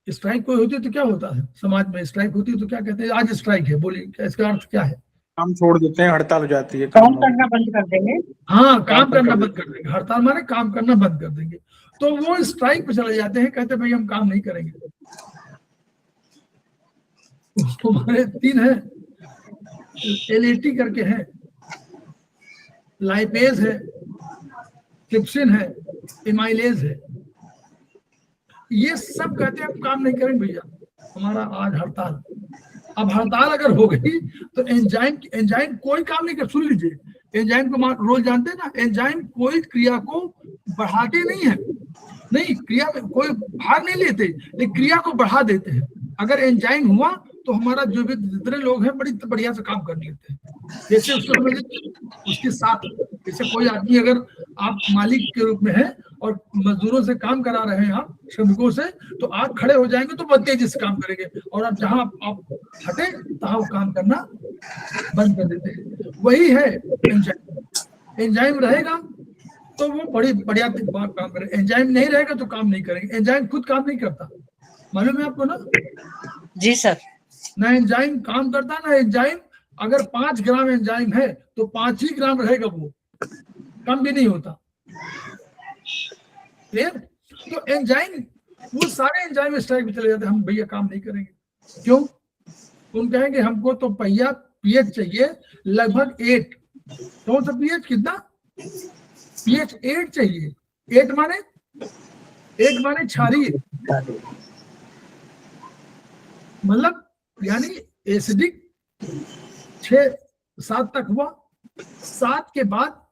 [SPEAKER 2] स्ट्राइक कोई होती है तो क्या होता है, समाज में स्ट्राइक होती है तो क्या कहते हैं, आज स्ट्राइक है, बोलिए इसका अर्थ क्या है,
[SPEAKER 5] काम छोड़ देते हैं, हड़ताल हो जाती है,
[SPEAKER 4] काम करना बंद कर देंगे।
[SPEAKER 2] हाँ, काम करना बंद कर देंगे, हड़ताल माने काम करना बंद कर देंगे, तो वो स्ट्राइक पे चले जाते हैं, कहते हैं भाई हम काम नहीं करेंगे। हमारे 3 है, एलएटी करके है, लाइपेज है, ट्रिप्सिन है, एमाइलेज है, ये सब कहते हैं हम काम नहीं करेंगे भैया, हमारा आज हड़ताल। अब हड़ताल अगर हो गई तो एंजाइम कोई काम नहीं कर, सुन लीजिए, एंजाइम का रोल जानते हैं ना, एंजाइम कोई क्रिया को बढ़ाते नहीं है, नहीं क्रिया में कोई भाग नहीं लेते, लेकिन क्रिया को बढ़ा देते हैं। अगर एंजाइम हुआ तो हमारा जो भी जितने लोग हैं बड़ी बढ़िया से काम कर लेते हैं। जैसे उसके साथ, जैसे कोई आदमी अगर आप मालिक के रूप में है और मजदूरों से काम करा रहे हैं, आप श्रमिकों से, तो आप खड़े हो जाएंगे तो बहुत तेजी से काम करेंगे, और आप जहां आप हटे तहां वो काम करना बंद कर देते हैं। वही है एंजाइम, एंजाइम रहेगा तो वो बड़ी बढ़िया काम करेगा, एंजाइम नहीं रहेगा तो काम नहीं करेंगे। एंजाइम खुद काम नहीं करता, मालूम है आपको ना?
[SPEAKER 4] जी सर।
[SPEAKER 2] ना एंजाइम काम करता, ना एंजाइम, अगर 5 ग्राम एंजाइम है तो 5 ही ग्राम रहेगा, वो कम भी नहीं होता। क्लियर? तो एंजाइम, वो सारे एंजाइम स्ट्राइक पे चले जाते हैं, हम भैया काम नहीं करेंगे। क्यों? उन कहेंगे हमको तो पहिया पीएच चाहिए लगभग 8। कौन सा पीएच? कितना? पीएच 8 चाहिए। 8 माने क्षारीय, मतलब यानी एसिडिक 6-7 तक हुआ। 7 के बाद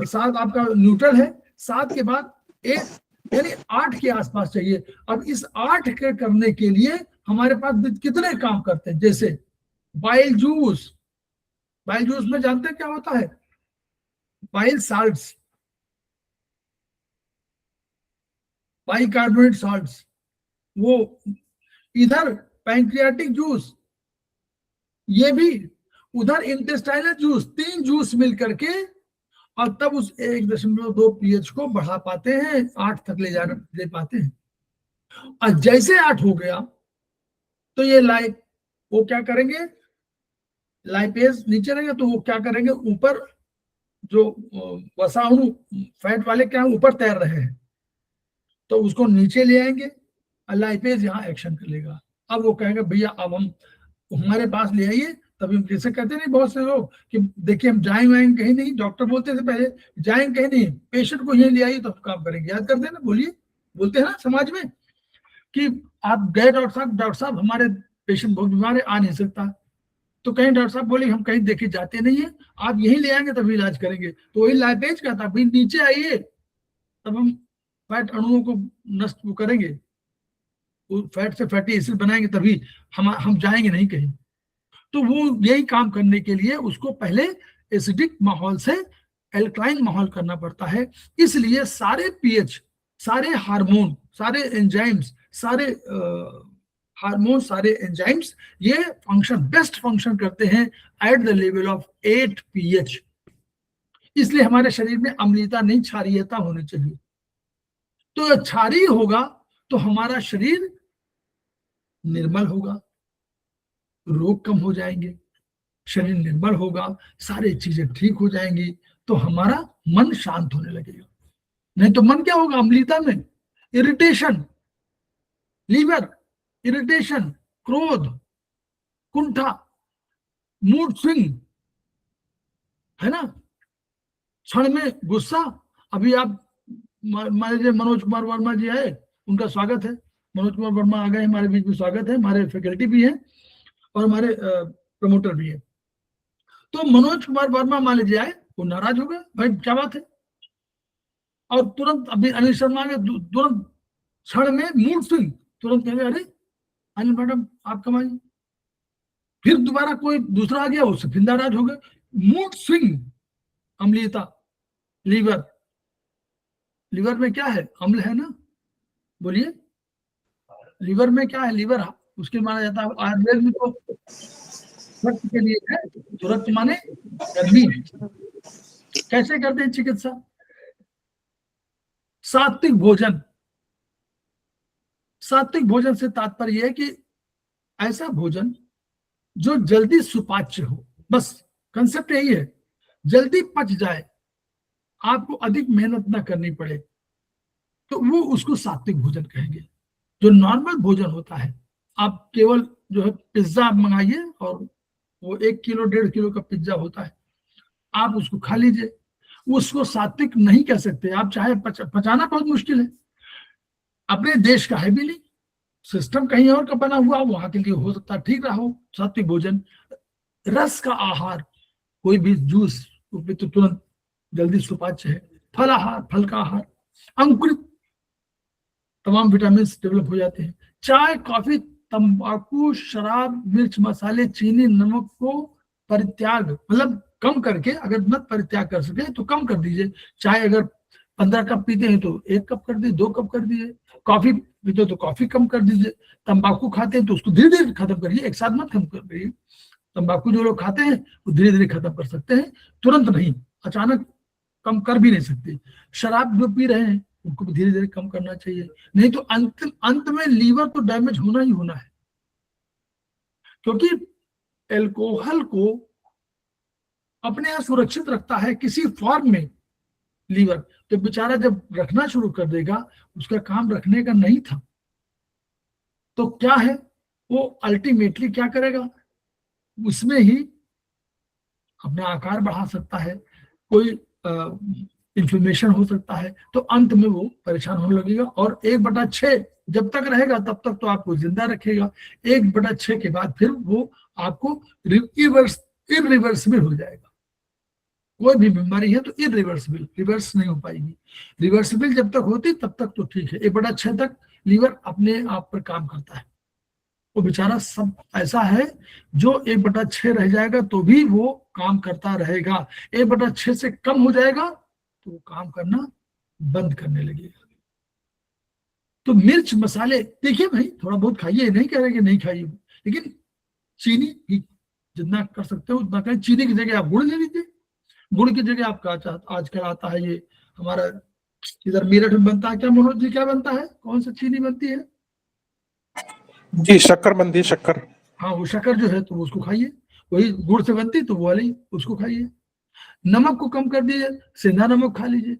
[SPEAKER 2] 7 आपका न्यूट्रल है, 7 के बाद 1 यानी 8 के आसपास चाहिए। अब इस 8 के करने के लिए हमारे पास कितने काम करते हैं? जैसे बाइल जूस में जानते हैं क्या होता है? बाइल साल्ट्स, बाइकार्बोनेट साल्ट्स, वो इधर पैंक्रियाटिक जूस, ये भी उधर इंटेस्टाइनल जूस, 3 जूस मिल करके और तब उस 1.2 पीएच को बढ़ा पाते हैं, 8 तक ले पाते हैं। और जैसे 8 हो गया तो ये वो क्या करेंगे? लाइपेज नीचे रहेंगे तो वो क्या करेंगे? ऊपर जो वसाणु फैट वाले क्या ऊपर तैर रहे हैं तो उसको नीचे ले आएंगे और लाइपेज यहाँ एक्शन कर लेगा। अब वो कहेंगे भैया अब हम हमारे पास ले आइए। तभी हम कैसे कहते नहीं बहुत से लोग कि देखिए हम जाएंगे कहीं नहीं, डॉक्टर बोलते थे पहले जाएंगे कहीं नहीं, पेशेंट को यहीं ले आइए तो हम काम करेंगे। याद करते हैं ना? बोलिए, बोलते हैं ना समाज में कि आप गए डॉक्टर साहब हमारे पेशेंट बहुत बीमार है, आ नहीं सकता, तो कहीं डॉक्टर साहब बोले हम कहीं देखे जाते नहीं है, आप यहीं ले आएंगे तभी इलाज करेंगे। तो वही लाइपेज का था, भाई नीचे आइए तब हम फैट अणुओं को नष्ट करेंगे, फैट से फैटी एसिड बनाएंगे, तभी हम जाएंगे नहीं कहीं। तो वो यही काम करने के लिए उसको पहले एसिडिक माहौल से एल्कलाइन माहौल करना पड़ता है। इसलिए सारे पीएच, सारे हार्मोन, सारे एंजाइम्स, सारे हार्मोन, सारे एंजाइम्स ये बेस्ट फंक्शन करते हैं at the level of 8 pH. इसलिए हमारे शरीर में अम्लीयता नहीं, क्षारीयता होनी चाहिए। तो क्षारीय होगा तो हमारा शरीर निर्मल होगा, रोग कम हो जाएंगे, शरीर निर्मल होगा, सारी चीजें ठीक हो जाएंगी, तो हमारा मन शांत होने लगेगा। नहीं तो मन क्या होगा? अम्लीयता में इरिटेशन, लीवर इरिटेशन, क्रोध, कुंठा, मूड स्विंग, है ना, क्षण में गुस्सा। अभी आप मान लीजिए मनोज कुमार वर्मा जी आए, उनका स्वागत है। मनोज कुमार वर्मा आ गए हमारे बीच में, स्वागत है। हमारे फैकल्टी भी हैं और हमारे प्रमोटर भी है। तो मनोज कुमार वर्मा मान लीजिए आए, वो नाराज हो गए, भाई क्या बात है, और तुरंत अभी अनिल शर्मा ने तुरंत क्षण में मूड स्विंग, तुरंत कहेंगे अरे अनिल मैडम आप कमाइए। फिर दोबारा कोई दूसरा आ गया, उससे फिर नाराज हो गए। मूड स्विंग, अम्लीयता, लीवर में क्या है? अम्ल है ना, बोलिए। लीवर में क्या है? लीवर उसके माना जाता है आयुर्वेद में तो रक्त के लिए है, तो रक्त माने गर्मी। कैसे करते हैं चिकित्सा? सात्विक भोजन। सात्विक भोजन से तात्पर्य है कि ऐसा भोजन जो जल्दी सुपाच्य हो, बस कंसेप्ट यही है, जल्दी पच जाए, आपको अधिक मेहनत ना करनी पड़े, तो वो उसको सात्विक भोजन कहेंगे। जो नॉर्मल भोजन होता है, आप केवल जो है पिज्जा आप मंगाइए और वो 1 किलो 1.5 किलो का पिज्जा होता है, आप उसको खा लीजिए, उसको सात्विक नहीं कह सकते आप। चाहे पचाना बहुत मुश्किल है, अपने देश का है भी नहीं, सिस्टम कहीं और का बना हुआ, वहां के लिए हो सकता है ठीक रहा हो सात्विक भोजन। रस का आहार, कोई भी जूस तो तुरंत जल्दी सुपाच्य है। फल आहार, फल का आहार, अंकुरित तमाम विटामिन डेवलप हो जाते हैं। चाय, कॉफी, तंबाकू, शराब, मिर्च, मसाले, चीनी, नमक को परित्याग, मतलब कम करके, अगर मत परित्याग कर सके तो कम कर दीजिए। चाय अगर 15 कप पीते हैं तो 1 कप कर दीजिए, 2 कप कर दीजिए। कॉफी पीते हो तो कॉफी कम कर दीजिए। तंबाकू खाते हैं तो उसको धीरे धीरे खत्म करिए, एक साथ मत खत्म करिए। तंबाकू जो लोग खाते हैं वो धीरे धीरे खत्म कर सकते हैं, तुरंत नहीं, अचानक कम कर भी नहीं सकते। शराब जो पी रहे हैं उनको भी धीरे धीरे कम करना चाहिए, नहीं तो अंत में लीवर तो डैमेज होना ही होना है। क्योंकि एल्कोहल को अपने यहाँ सुरक्षित रखता है किसी फॉर्म में लीवर, तो बेचारा जब रखना शुरू कर देगा, उसका काम रखने का नहीं था, तो क्या है, वो अल्टीमेटली क्या करेगा, उसमें ही अपना आकार बढ़ा सकता है, कोई इंफ्लेमेशन हो सकता है, तो अंत में वो परेशान होने लगेगा। और 1/6 जब तक रहेगा तब तक तो आपको जिंदा रखेगा, 1/6 के बाद फिर वो आपको इरिवर्सिबल हो जाएगा। कोई भी बीमारी है तो इरिवर्सिबल, रिवर्स नहीं हो पाएगी। रिवर्सिबल जब तक होती तब तक तो ठीक है, 1/6 तक लीवर अपने आप पर काम करता है। वो बेचारा सब ऐसा है जो 1/6 रह जाएगा तो भी वो काम करता रहेगा, 1/6 से कम हो जाएगा तो वो काम करना बंद करने लगेगा। तो मिर्च मसाले देखिए भाई, थोड़ा बहुत खाइए, नहीं कह रहे कि नहीं खाइए, लेकिन चीनी ही जितना कर सकते हो उतना करें। चीनी की जगह आप गुड़ ले लीजिए, गुड़ की जगह आपका आजकल आता है ये हमारा इधर मेरठ में बनता है, क्या मनोज जी क्या बनता है, कौन सा चीनी बनती है
[SPEAKER 5] जी? शक्कर बनती है, शक्कर।
[SPEAKER 2] हाँ वो शक्कर जो है तो उसको खाइए, वही गुड़ से बनती तो वो वाली उसको खाइए। नमक को कम कर दीजिए, सेंधा नमक खा लीजिए,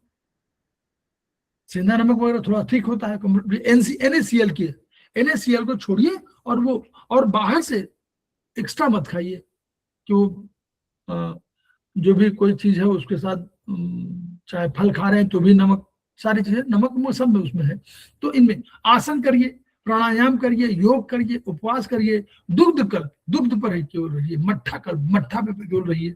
[SPEAKER 2] सेंधा नमक वगैरह थोड़ा ठीक होता है। NaCl की NaCl को छोड़िए और वो और बाहर से एक्स्ट्रा मत खाइए कि वो जो भी कोई चीज है उसके साथ चाहे फल खा रहे हैं तो भी नमक, सारी चीजें नमक में सब में उसमें है। तो इनमें आसन करिए, प्राणायाम करिए, योग करिए, उपवास करिए, दुग्ध पर ही केवल रहिए, मट्ठा पे केवल रहिए।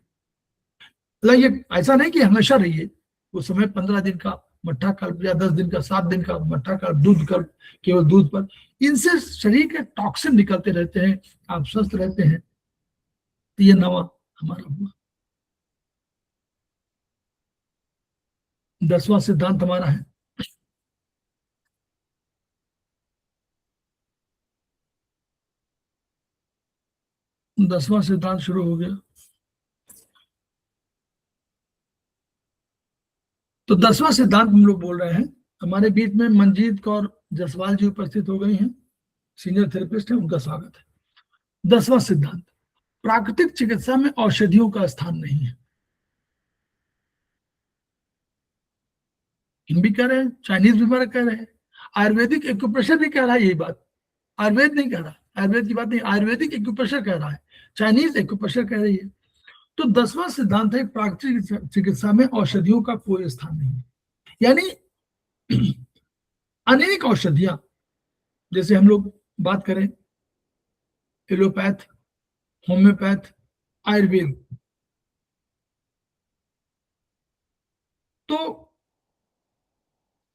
[SPEAKER 2] लाइए ऐसा नहीं कि हमेशा रहिए, वो समय 15 दिन का मट्ठा कल्प या 10 दिन का, 7 दिन का मट्ठा कल्प, दूध कल्प, केवल दूध पर, इनसे शरीर के टॉक्सिन निकलते रहते हैं, आप स्वस्थ रहते हैं। तो ये नवा हमारा हुआ। 10वां सिद्धांत हमारा है दसवां सिद्धांत शुरू हो गया। तो 10वां सिद्धांत हम लोग बोल रहे हैं। हमारे बीच में मंजीत कौर जसवाल जी उपस्थित हो गई हैं, सीनियर थेरेपिस्ट है, उनका स्वागत है। 10वां सिद्धांत, प्राकृतिक चिकित्सा में औषधियों का स्थान नहीं है। हम भी कह रहे हैं, चाइनीज भी कह रहे हैं, आयुर्वेदिक एक्यूप्रेशर भी कह रहा है यही बात, आयुर्वेद नहीं कह रहा, आयुर्वेद की बात नहीं, आयुर्वेदिक एक्यूप्रेशर कह रहा है, चाइनीज एक्यूप्रेशर कह रही है। तो 10वां सिद्धांत है, प्राकृतिक चिकित्सा में औषधियों का कोई स्थान नहीं है। यानी अनेक औषधियां, जैसे हम लोग बात करें एलोपैथ, होम्योपैथ, आयुर्वेद, तो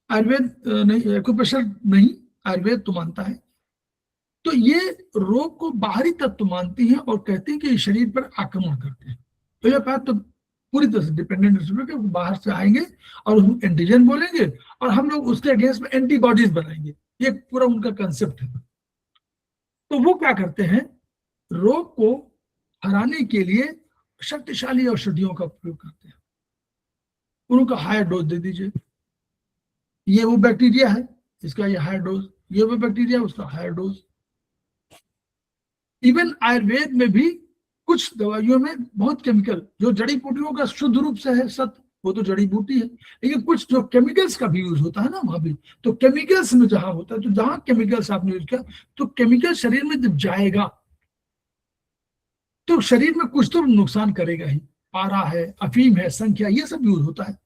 [SPEAKER 2] आयुर्वेद नहीं, एक्यूप्रेशर नहीं, आयुर्वेद तो मानता है। तो ये रोग को बाहरी तत्व मानती हैं और कहती हैं कि ये शरीर पर आक्रमण करते हैं। तो ये बात तो पूरी तरह से डिपेंडेंट है कि बाहर से आएंगे और हम एंटीजन बोलेंगे और हम लोग उसके अगेंस्ट में एंटीबॉडीज बनाएंगे, ये पूरा उनका कंसेप्ट है। तो वो क्या करते हैं, रोग को हराने के लिए शक्तिशाली औषधियों का प्रयोग करते हैं। उनका हायर डोज दे दीजिए, ये वो बैक्टीरिया है इसका ये हायर डोज, ये वो बैक्टीरिया उसका हायर डोज। इवन आयुर्वेद में भी कुछ दवाइयों में बहुत केमिकल, जो जड़ी बूटियों का शुद्ध रूप से है सत्य, वो तो जड़ी बूटी है, लेकिन कुछ जो केमिकल्स का भी यूज होता है ना वहां भी, तो केमिकल्स में जहां होता है, तो जहां केमिकल्स आपने यूज किया तो केमिकल शरीर में जब जाएगा तो शरीर में कुछ तो नुकसान करेगा ही। पारा है, अफीम है, संख्या, ये सब यूज होता है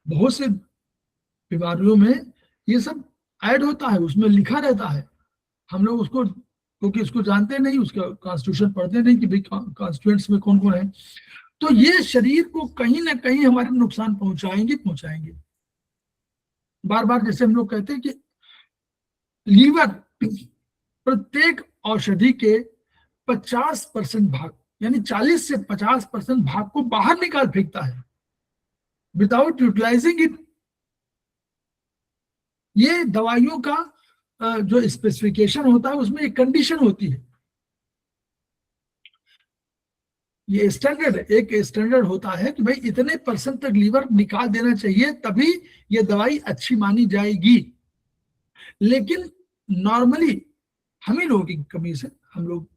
[SPEAKER 2] बहुत से बीमारियों में, ये सब ऐड होता है, उसमें लिखा रहता है। हम लोग उसको क्योंकि इसको जानते नहीं, उसका कॉन्स्टिट्यूशन पढ़ते नहीं कि भाई कॉन्स्टिट्यूएंट्स में कौन कौन है, तो ये शरीर को कहीं ना कहीं हमारे नुकसान पहुंचाएंगे। बार बार जैसे हम लोग कहते हैं कि लीवर प्रत्येक औषधि के 50% भाग, यानी 40 से 50% भाग को बाहर निकाल फेंकता है विदाउट यूटिलाइजिंग इट। ये दवाइयों का जो स्पेसिफिकेशन होता है उसमें एक कंडीशन होती है, ये स्टैंडर्ड, एक स्टैंडर्ड होता है कि भाई इतने % तक लीवर निकाल देना चाहिए तभी ये दवाई अच्छी मानी जाएगी। लेकिन नॉर्मली हम ही लोगों की कमी से, हम लोग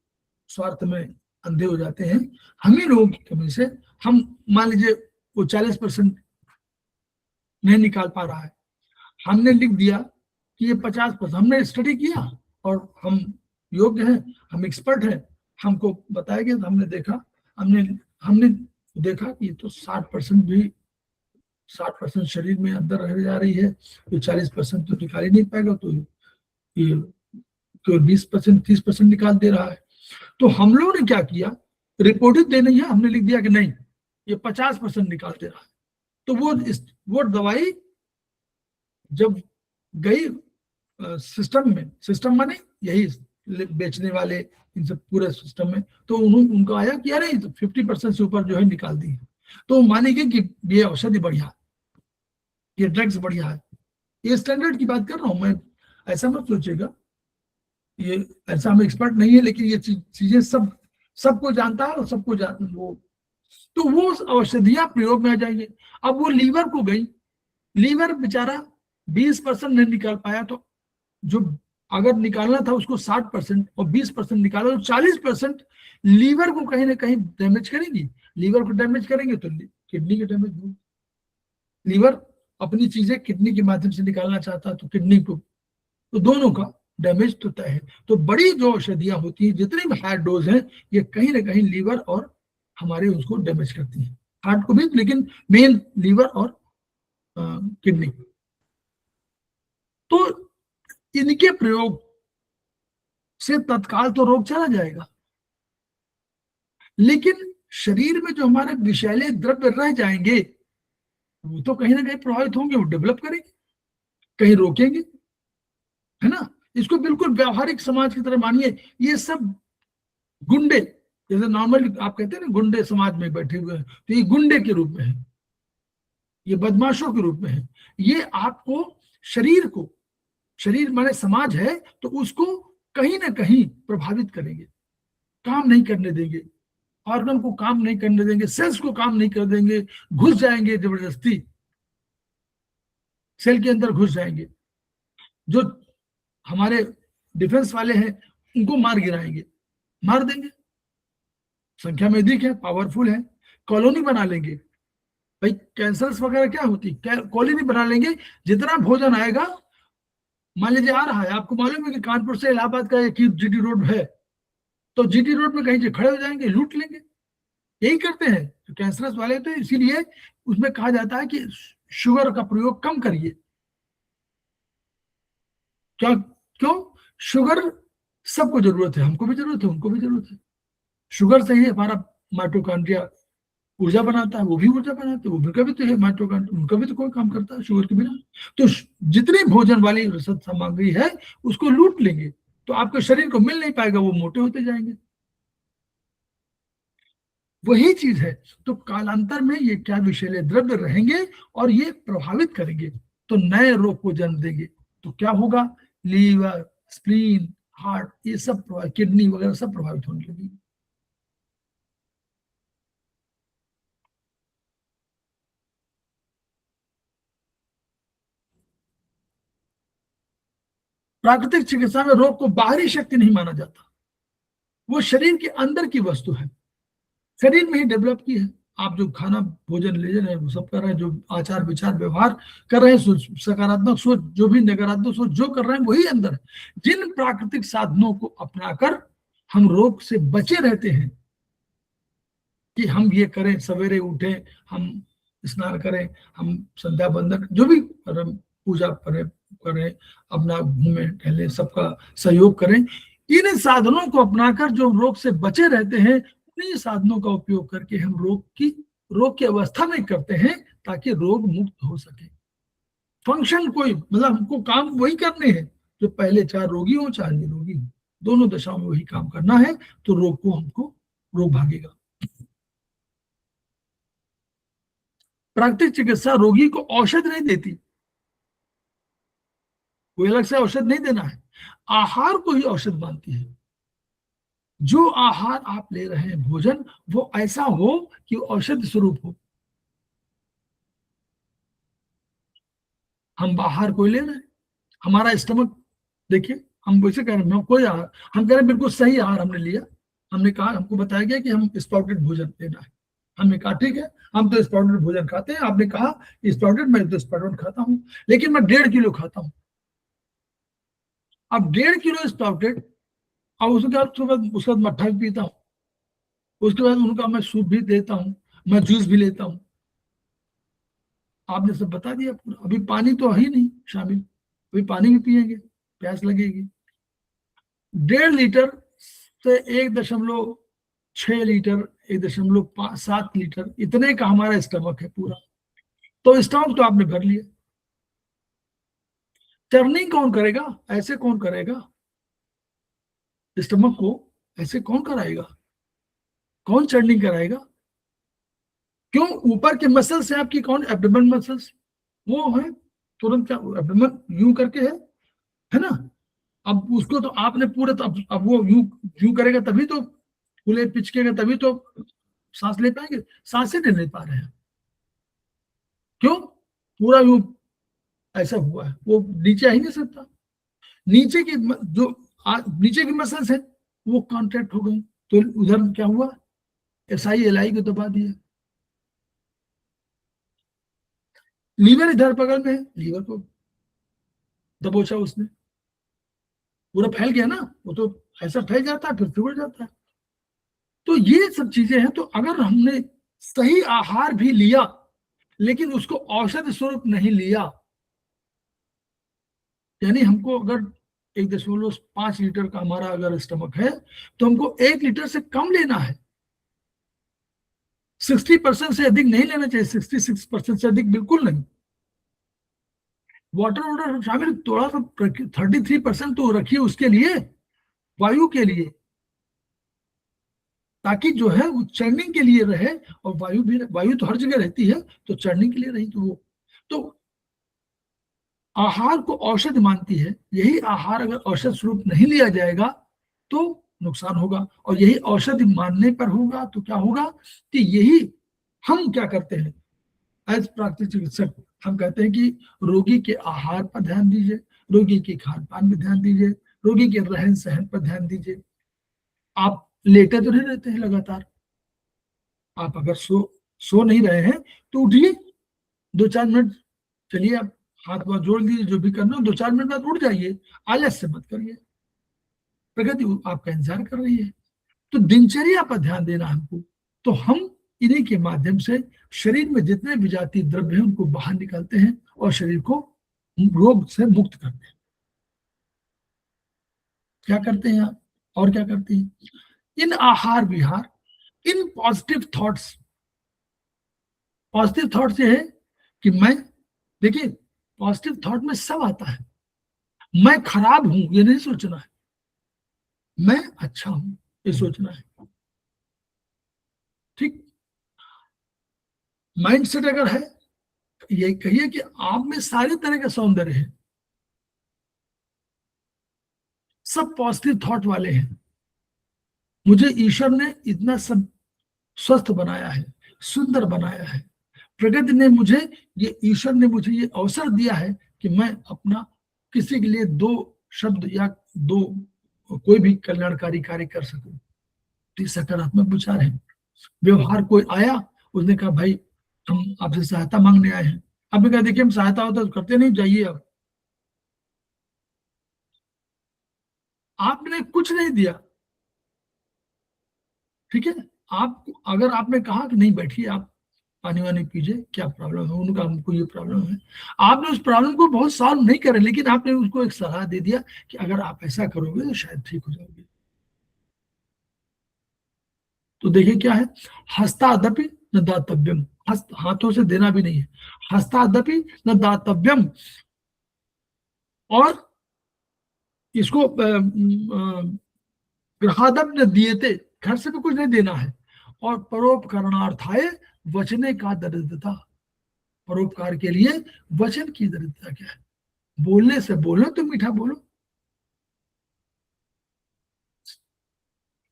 [SPEAKER 2] स्वार्थ में अंधे हो जाते हैं, हम ही लोगों की कमी से हम मान लीजिए वो 40% नहीं निकाल पा रहा है, हमने लिख दिया कि ये 50%, हमने स्टडी किया और हम योग्य हैं, हम एक्सपर्ट हैं, हमको बताया गया, हमने देखा, हमने देखा कि तो 60% भी 60% शरीर में अंदर रह जा रही है, तो 40% तो निकाल ही नहीं पाएगा, तो ये तो 20% 30% निकाल दे रहा है। तो हम लोगों ने क्या किया, रिपोर्ट ही देनी है, हमने लिख दिया कि नहीं ये 50% निकाल दे रहा है। तो वो दवाई जब गई सिस्टम में, सिस्टम माने यही बेचने वाले इन सब पूरे सिस्टम में, तो उनको आया कि अरे 50% से ऊपर जो है निकाल दी है। तो मानेंगे कि ये औषधि बढ़िया है, ये ड्रग्स बढ़िया है। ये स्टैंडर्ड की बात कर रहा हूं मैं, ऐसा मत सोचिएगा, ये ऐसा हम एक्सपर्ट नहीं है, लेकिन ये चीजें सबको जानता है और सबको वो औषधियां प्रयोग में आ जाएंगे। अब वो लीवर को गई, लीवर बेचारा 20% नहीं निकाल पाया, तो जो अगर निकालना था उसको 60% और 20% निकाला, तो 40% लीवर को कहीं ना कहीं डैमेज करेंगी। लीवर को डैमेज करेंगे तो किडनी के डैमेज होगी। लीवर अपनी चीजें किडनी के माध्यम से निकालना चाहता है, तो किडनी को, तो दोनों का डैमेज तो तय है। तो बड़ी जो औषधियां होती हैं, जितनी भी हाई डोज हैं, ये कहीं ना कहीं लीवर और हमारे उसको डैमेज करती हैं, हार्ट को भी, लेकिन मेन लीवर और किडनी। तो इनके प्रयोग से तत्काल तो रोग चला जाएगा, लेकिन शरीर में जो हमारे विषैले द्रव्य रह जाएंगे वो तो कहीं ना कहीं प्रभावित होंगे, वो डेवलप करेंगे, कहीं रोकेंगे, है ना। इसको बिल्कुल व्यावहारिक समाज की तरह मानिए। ये सब गुंडे, जैसे नॉर्मली आप कहते हैं ना गुंडे समाज में बैठे हुए हैं, तो ये गुंडे के रूप में है, ये बदमाशों के रूप में है। ये आपको शरीर माने समाज है, तो उसको कहीं ना कहीं प्रभावित करेंगे, काम नहीं करने देंगे, ऑर्गन को काम नहीं करने देंगे, सेल्स को काम नहीं कर देंगे, घुस जाएंगे जबरदस्ती, सेल के अंदर घुस जाएंगे। जो हमारे डिफेंस वाले हैं उनको मार गिराएंगे, मार देंगे, संख्या में अधिक है, पावरफुल है, कॉलोनी बना लेंगे। भाई कैंसर्स वगैरह क्या होती, कॉलोनी बना लेंगे। जितना भोजन आएगा, मान लीजिए आ रहा है, आपको मालूम है कि कानपुर से इलाहाबाद का एक जीटी रोड है, तो जीटी रोड में कहीं से खड़े हो जाएंगे, लूट लेंगे। यही करते हैं तो कैंसरस वाले। तो इसीलिए उसमें कहा जाता है कि शुगर का प्रयोग कम करिए। क्यों? शुगर सबको जरूरत है, हमको भी जरूरत है, उनको भी जरूरत है। शुगर से ही हमारा माइटोकॉन्ड्रिया ऊर्जा बनाता है, वो भी ऊर्जा बनाते हैं, उनका भी तो है माइटोकॉन्ड्रिया, उनका भी तो कोई काम करता है शुगर के बिना। तो जितनी भोजन वाली रसद सामग्री है उसको लूट लेंगे, तो आपके शरीर को मिल नहीं पाएगा, वो मोटे होते जाएंगे। वही चीज है। तो कालांतर में ये क्या विषैले द्रव्य रहेंगे और ये प्रभावित करेंगे, तो नए रोग को जन्म देंगे। तो क्या होगा, लीवर, स्प्लीन, हार्ट, ये सब, किडनी वगैरह सब प्रभावित होने लगेगी। प्राकृतिक चिकित्सा में रोग को बाहरी शक्ति नहीं माना जाता, वो शरीर के अंदर की वस्तु है, शरीर में ही डेवलप की है। आप जो खाना भोजन ले रहे हैं वो सब कर रहे हैं, जो आचार विचार व्यवहार कर रहे हैं, सकारात्मक सोच, जो भी नकारात्मक सोच जो कर रहे हैं वही अंदर है। जिन प्राकृतिक साधनों को अपनाकर हम रोग से बचे रहते हैं, कि हम ये करें, सवेरे उठे, हम स्नान करें, हम संध्या बंदन जो भी पूजा करें, अपना घूमे टहले, सबका सहयोग करें, इन साधनों को अपनाकर जो रोग से बचे रहते हैं, उन्हीं साधनों का उपयोग करके हम रोग की अवस्था में करते हैं, ताकि रोग मुक्त हो सके। फंक्शन कोई, मतलब हमको काम वही करने हैं जो पहले, चाहे रोगी हो चाहे निरोगी हो, दोनों दशाओं में वही काम करना है, तो रोग भागेगा। प्राकृतिक चिकित्सा रोगी को औषध नहीं देती, कोई अलग से औषध नहीं देना है, आहार को ही औषध मानती है। जो आहार आप ले रहे हैं, भोजन, वो ऐसा हो कि औषध स्वरूप हो। हम बाहर कोई ले रहे हैं, हमारा स्टमक देखिए, हम वैसे कह रहे हैं कोई आहार, हम कह रहे हैं बिल्कुल सही आहार हमने लिया, हमने कहा, हमको बताया गया कि हम स्पाउटेड भोजन लेना है, हमने कहा ठीक है, हम तो स्पाउटेड भोजन खाते हैं, आपने कहा स्पाउटेड, मैं तो स्पाउटेड खाता हूँ, लेकिन मैं 1.5 किलो खाता हूँ, अब 1.5 किलो स्प्राउटेड, अब उसके बाद मट्ठा भी पीता हूँ, उसके बाद उनका मैं सूप भी देता हूँ, मैं जूस भी लेता हूँ। आपने सब बता दिया पूरा। अभी पानी तो है ही नहीं शामिल, अभी पानी भी पिएंगे, प्यास लगेगी। 1.5 लीटर से 1.6 लीटर, 1.7 लीटर, इतने का हमारा स्टमक है पूरा। तो स्टमक तो आपने भर लिया, टर्निंग कौन करेगा? ऐसे कौन करेगा स्टमक को? ऐसे कौन कराएगा? कौन चर्निंग कराएगा? क्यों? ऊपर के मसल्स है आपकी, कौन? एब्डोमेन मसल्स, वो है तुरंत क्या एब्डोमेन यूं करके है ना। अब उसको तो आपने पूरा, तो अब वो यूं यूं करेगा तभी तो खुले पिचकेगा, तभी तो सांस ले पाएंगे। सांसें नहीं ले पा रहे हैं, क्यों? पूरा यूं ऐसा हुआ है, वो नीचे आ ही नहीं सकता। नीचे की जो नीचे की मसल्स है वो कॉन्ट्रैक्ट हो गई, तो उधर क्या हुआ? SI LI को दबा दिया। लीवर इधर बगल में है, लीवर को दबोचा उसने, पूरा फैल गया ना, वो तो ऐसा फैल जाता है फिर बिगड़ जाता है। तो ये सब चीजें हैं। तो अगर हमने सही आहार भी लिया लेकिन उसको औषध स्वरूप नहीं लिया, यानी हमको अगर 1.5 लीटर का हमारा अगर स्टमक है तो हमको 1 लीटर से कम लेना है, 60% से अधिक नहीं लेना चाहिए, 66% से अधिक बिल्कुल नहीं। वाटर शामिल थोड़ा सा 33% तो रखिए उसके लिए, वायु के लिए, ताकि जो है वो चढ़ने के लिए रहे। और वायु तो हर जगह रहती है, तो चढ़ने के लिए रही तो वो, तो आहार को औषध मानती है। यही आहार अगर औषध स्वरूप नहीं लिया जाएगा तो नुकसान होगा, और यही औषधि मानने पर होगा तो क्या होगा कि यही हम क्या करते हैं एज प्राकृतिक चिकित्सक, हम कहते हैं कि रोगी के आहार पर ध्यान दीजिए, रोगी के खान पान पर ध्यान दीजिए, रोगी के रहन सहन पर ध्यान दीजिए। आप लेटे तो नहीं रहते हैं लगातार, आप अगर सो नहीं रहे हैं तो उठिए, 2-4 मिनट चलिए, आप हाथ पांव जोड़ लीजिए, जो भी करना हो 2-4 मिनट बाद उठ जाइए, आलस से मत करिए, प्रकृति आपका इंतजार कर रही है। तो दिनचर्या पर ध्यान देना हमको, तो हम इन्हीं के माध्यम से शरीर में जितने विजातीय द्रव्य हैं उनको बाहर निकालते हैं और शरीर को रोग से मुक्त करते हैं। क्या करते हैं आप? और क्या करते हैं? इन आहार विहार, इन पॉजिटिव थॉट्स ये है कि मैं, देखिए पॉजिटिव थॉट में सब आता है। मैं खराब हूं ये नहीं सोचना है, मैं अच्छा हूं ये सोचना है। ठीक माइंडसेट अगर है, ये कहिए कि आप में सारे तरह का सौंदर्य है, सब पॉजिटिव थॉट वाले हैं। मुझे ईश्वर ने इतना सब स्वस्थ बनाया है, सुंदर बनाया है। प्रकृति ने मुझे ये, ईश्वर ने मुझे ये अवसर दिया है कि मैं अपना किसी के लिए 2 शब्द या 2 कोई भी कल्याणकारी कार्य कर सकूं। तो सकारात्मक विचार है। व्यवहार कोई आया, उसने कहा भाई हम आपसे सहायता मांगने आए हैं, आपने कहा देखिए हम सहायता होता तो करते नहीं, जाइए। अब आपने कुछ नहीं दिया, ठीक है, आप अगर आपने कहा कि नहीं बैठिए आप पानी वानी पीजिए, क्या प्रॉब्लम है, उनका हमको ये प्रॉब्लम है, आपने उस प्रॉब्लम को बहुत सॉल्व नहीं करे, लेकिन आपने उसको एक सलाह दे दिया कि अगर आप ऐसा करोगे तो शायद ठीक हो जाओगे। तो देखिए क्या है, हस्तादपि न दातव्यम, हस्त हाथों से देना भी नहीं है, हस्तादपि न दातव्यम, और इसको ग्रहादप न दिएते, घर से भी कुछ नहीं देना है। और परोपकरणार्थाय वचने का दरिद्रता, परोपकार के लिए वचन की दरिद्रता क्या है? बोलने से बोलो तो मीठा बोलो,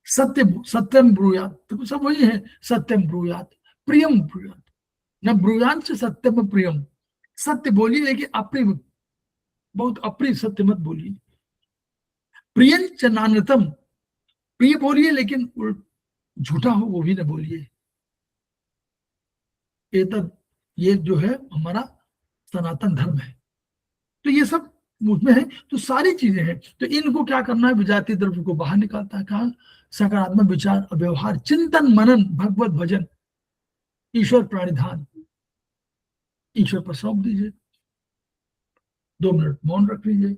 [SPEAKER 2] सत्यम ब्रूयात, तो सब वही है, सत्यम ब्रूयात, प्रियम ब्रूयात, न ब्रूयान से सत्यम प्रियम, सत्य बोलिए लेकिन अप्रिय, बहुत अप्रिय सत्य मत बोलिए। प्रियं च नान्यतम, प्रिय बोलिए लेकिन झूठा हो वो भी न बोलिए। ये जो है हमारा सनातन धर्म है। तो ये सब उसमें है, तो सारी चीजें हैं। तो इनको क्या करना है, विजातीय द्रव्य को बाहर निकालता है। कहा सकारात्मक विचार, व्यवहार, चिंतन, मनन, भगवत भजन, ईश्वर प्राणिधान, ईश्वर पर सौंप दीजिए, 2 मिनट मौन रख लीजिए,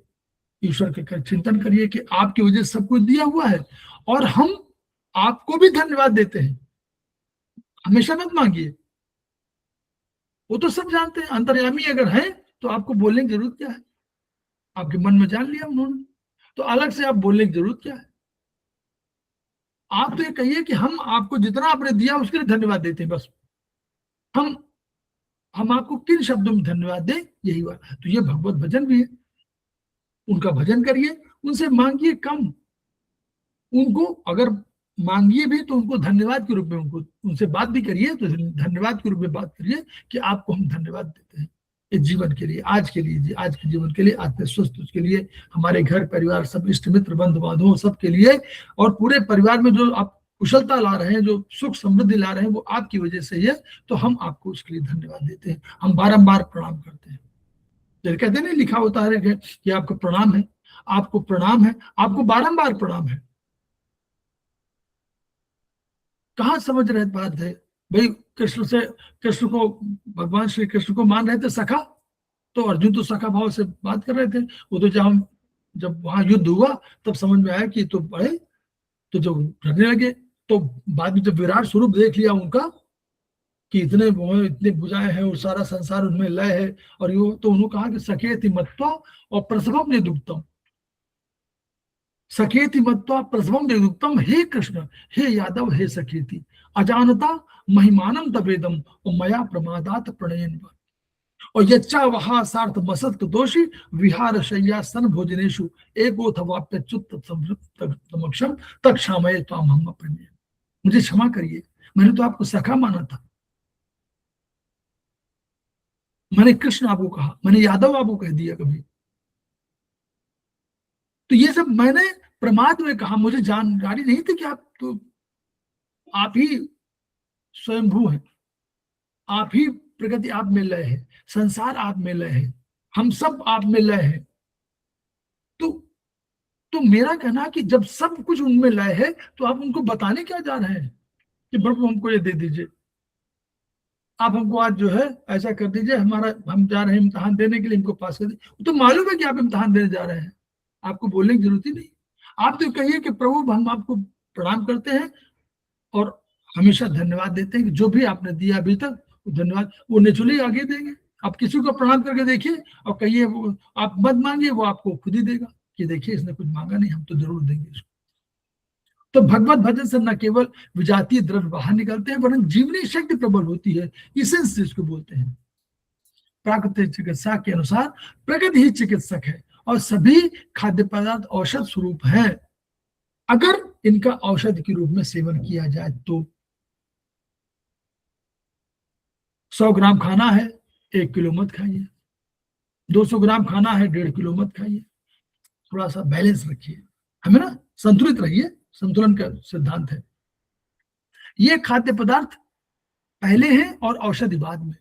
[SPEAKER 2] ईश्वर के चिंतन करिए कि आपकी वजह से सब कुछ दिया हुआ है और हम आपको भी धन्यवाद देते हैं। हमेशा मत मांगिए, वो तो सब जानते हैं, अंतर्यामी अगर है तो आपको बोलने की जरूरत क्या है, आपके मन में जान लिया उन्होंने, तो अलग से आप बोलने की जरूरत क्या है। आप तो ये कहिए कि हम आपको जितना आपने दिया उसके लिए धन्यवाद देते हैं, बस हम आपको किन शब्दों में धन्यवाद दें, यही बात। तो ये भगवत भजन भी है, उनका भजन करिए, उनसे मांगिए कम, उनको अगर मांगिए भी तो उनको धन्यवाद के रूप में उनको उनसे बात भी करिए, तो धन्यवाद के रूप में बात करिए कि आपको हम धन्यवाद देते हैं इस जीवन के लिए, आज के लिए, आज के जीवन के लिए, आज के स्वस्थ के लिए, हमारे घर परिवार सब इष्ट मित्र बंधु बांधवों सबके लिए, और पूरे परिवार में जो आप कुशलता ला रहे हैं, जो सुख समृद्धि ला रहे हैं, वो आपकी वजह से ही है। तो हम आपको उसके लिए धन्यवाद देते हैं, हम बारंबार प्रणाम करते हैं। जैसे कहते हैं लिखा होता है कि आपको प्रणाम है, आपको प्रणाम है, आपको बारंबार प्रणाम है। कहाँ समझ रहे बात है भाई, कृष्ण को भगवान श्री कृष्ण को मान रहे थे सखा, तो अर्जुन तो सखा भाव से बात कर रहे थे। वो तो जब वहां युद्ध हुआ तब समझ में आया कि तो बड़े, तो जब डरने लगे, तो बाद में जब विराट स्वरूप देख लिया उनका कि इतने बुझाए हैं और सारा संसार उनमें लय है, और यो तो उन्होंने कहा कि सखेति मत्वा और प्रसवम निदुक्तम, सखेति मत्वा प्रसवम निदुक्तम, हे कृष्ण, हे यादव, हे सखेति, अजानता महिमानम तवेदम और मया प्रमादात प्रणयन, और यच्चा वहा सार्थ मसत दोषी विहार शय्या सन भोजनेशु एकोथ वाप्य चुत समक्षम तक क्षामय त्वाम हम अपने, मुझे क्षमा करिए, मैंने तो आपको सखा माना था, मैंने कृष्ण आपको कहा, मैंने यादव आपको कह दिया कभी, तो ये सब मैंने प्रमाद में कहा, मुझे जानकारी नहीं थी कि आप ही स्वयंभू हैं, आप ही प्रगति आप में लय है, संसार आप में लय है, हम सब आप में लय है। तो मेरा कहना कि जब सब कुछ उनमें लय है तो आप उनको बताने क्या जा रहे हैं कि प्रभु हमको ये दे दीजिए, आप हमको आज जो है ऐसा कर दीजिए, हम जा रहे हैं इम्तिहान देने के लिए, हमको पास कर दीजिए। तो मालूम है कि आप इम्तिहान देने जा रहे हैं, आपको बोलने की जरूरत ही नहीं। आप तो कहिए कि प्रभु हम आपको प्रणाम करते हैं और हमेशा धन्यवाद देते हैं कि जो भी आपने दिया अभी तक धन्यवाद, वो नेचुरली आगे देंगे। आप किसी को प्रणाम करके देखिए और कहिए, आप मत मांगिए, वो आपको खुद ही देगा कि देखिए इसने कुछ मांगा नहीं, हम तो जरूर देंगे इसको। तो भगवत भजन से न केवल विजातीय द्रव्य बाहर निकलते हैं वरन जीवनी शक्ति प्रबल होती है, इसेंस जिसको बोलते हैं। प्राकृतिक चिकित्सा के अनुसार प्रकृति ही चिकित्सक है और सभी खाद्य पदार्थ औषध स्वरूप हैं, अगर इनका औषध के रूप में सेवन किया जाए तो। 100 ग्राम खाना है 1 किलो मत खाइए, 200 ग्राम खाना है 1.5 किलो मत खाइए, थोड़ा सा बैलेंस रखिए, हमें ना संतुलित रहिए, संतुलन का सिद्धांत है। ये खाद्य पदार्थ पहले हैं और औषधि बाद में,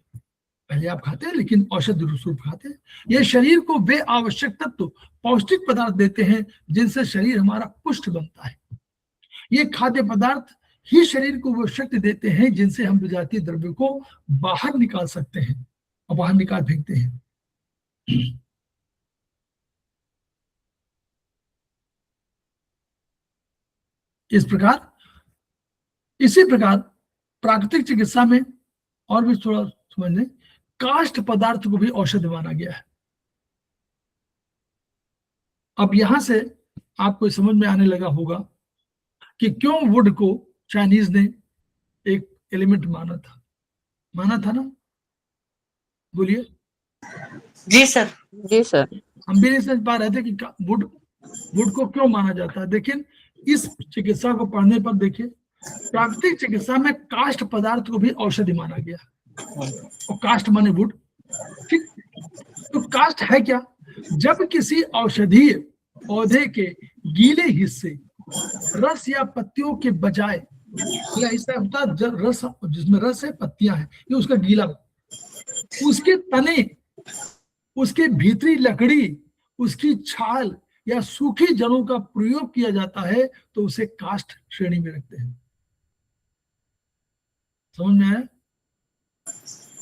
[SPEAKER 2] पहले आप खाते हैं लेकिन औषधि स्वरूप खाते हैं। ये शरीर को वे आवश्यक तत्व पौष्टिक पदार्थ देते हैं जिनसे शरीर हमारा पुष्ट बनता है। ये खाद्य पदार्थ ही शरीर को वो शक्ति देते हैं जिनसे हम विजातीय द्रव्य को बाहर निकाल सकते हैं और बाहर निकाल फेंकते हैं। इसी प्रकार प्राकृतिक चिकित्सा में और भी थोड़ा समझ लें, काष्ठ पदार्थ को भी औषध माना गया है। अब यहां से आपको समझ में आने लगा होगा कि क्यों वुड को चाइनीज ने एक एलिमेंट माना था ना, बोलिए।
[SPEAKER 4] जी सर।
[SPEAKER 3] जी सर।
[SPEAKER 2] हम भी नहीं समझ पा रहे थे कि वुड को क्यों माना जाता है। देखिए इस चिकित्सा को पढ़ने पर देखिए, प्राकृतिक चिकित्सा में काष्ठ पदार्थ को भी औषधि माना गया, और काष्ठ माने वुड, ठीक। तो काष्ठ है क्या? जब किसी औषधीय पौधे के गीले हिस्से, रस या पत्तियों के बजाय, गीला हिस्सा होता है रस, जिसमें रस है, पत्तियां हैं, ये उसका गीला, उसके तने, उसके भीतरी लकड़ी, उसकी छाल या सूखी जड़ों का प्रयोग किया जाता है तो उसे काष्ठ श्रेणी में रखते हैं। समझ में आया?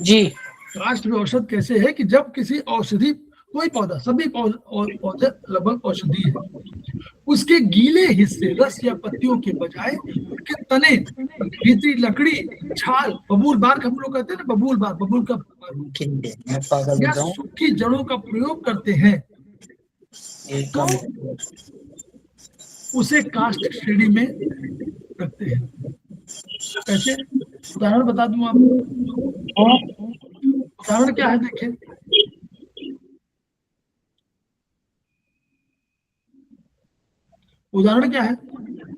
[SPEAKER 4] जी।
[SPEAKER 2] काष्ठ में औषध कैसे है कि जब किसी औषधि, कोई पौधा, सभी पौधे लगभग औषधि है, उसके गीले हिस्से रस या पत्तियों के बजाय उनके तने, भीतरी लकड़ी, छाल, बबूल बार हम लोग कहते हैं ना, बबूल बार, बबूल का
[SPEAKER 4] मैं पागल
[SPEAKER 2] या
[SPEAKER 4] हो जाऊं।
[SPEAKER 2] सूखी जड़ों का प्रयोग करते हैं तो उसे काष्ठ श्रेणी में रखते हैं। कैसे? उदाहरण बता दूं आपको। उदाहरण क्या है देखिए, उदाहरण क्या है?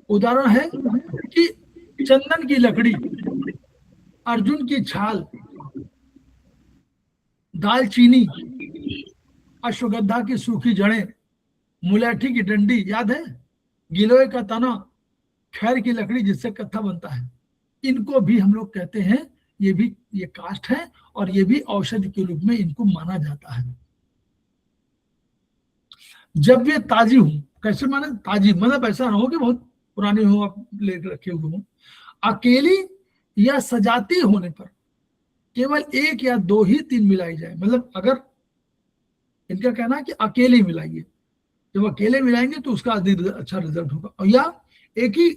[SPEAKER 2] उदाहरण है कि चंदन की लकड़ी, अर्जुन की छाल, दालचीनी, अश्वगंधा की सूखी जड़ें, मुलैठी की डंडी, याद है, गिलोय का तना, खैर की लकड़ी जिससे कत्था बनता है, इनको भी हम लोग कहते हैं, ये काष्ठ है और ये भी औषधि के रूप में इनको माना जाता है। जब ये ताजी हो, कैसे माने ताजी, मतलब ऐसा ना हो कि बहुत पुरानी हो, आप लेकर रखे हुए हो। अकेली या सजाती होने पर केवल 1 या 2 ही 3 मिलाई जाए, मतलब अगर इनका कहना है कि अकेले मिलाइए, जब अकेले मिलाएंगे तो उसका अधिक अच्छा रिजल्ट होगा, और या एक ही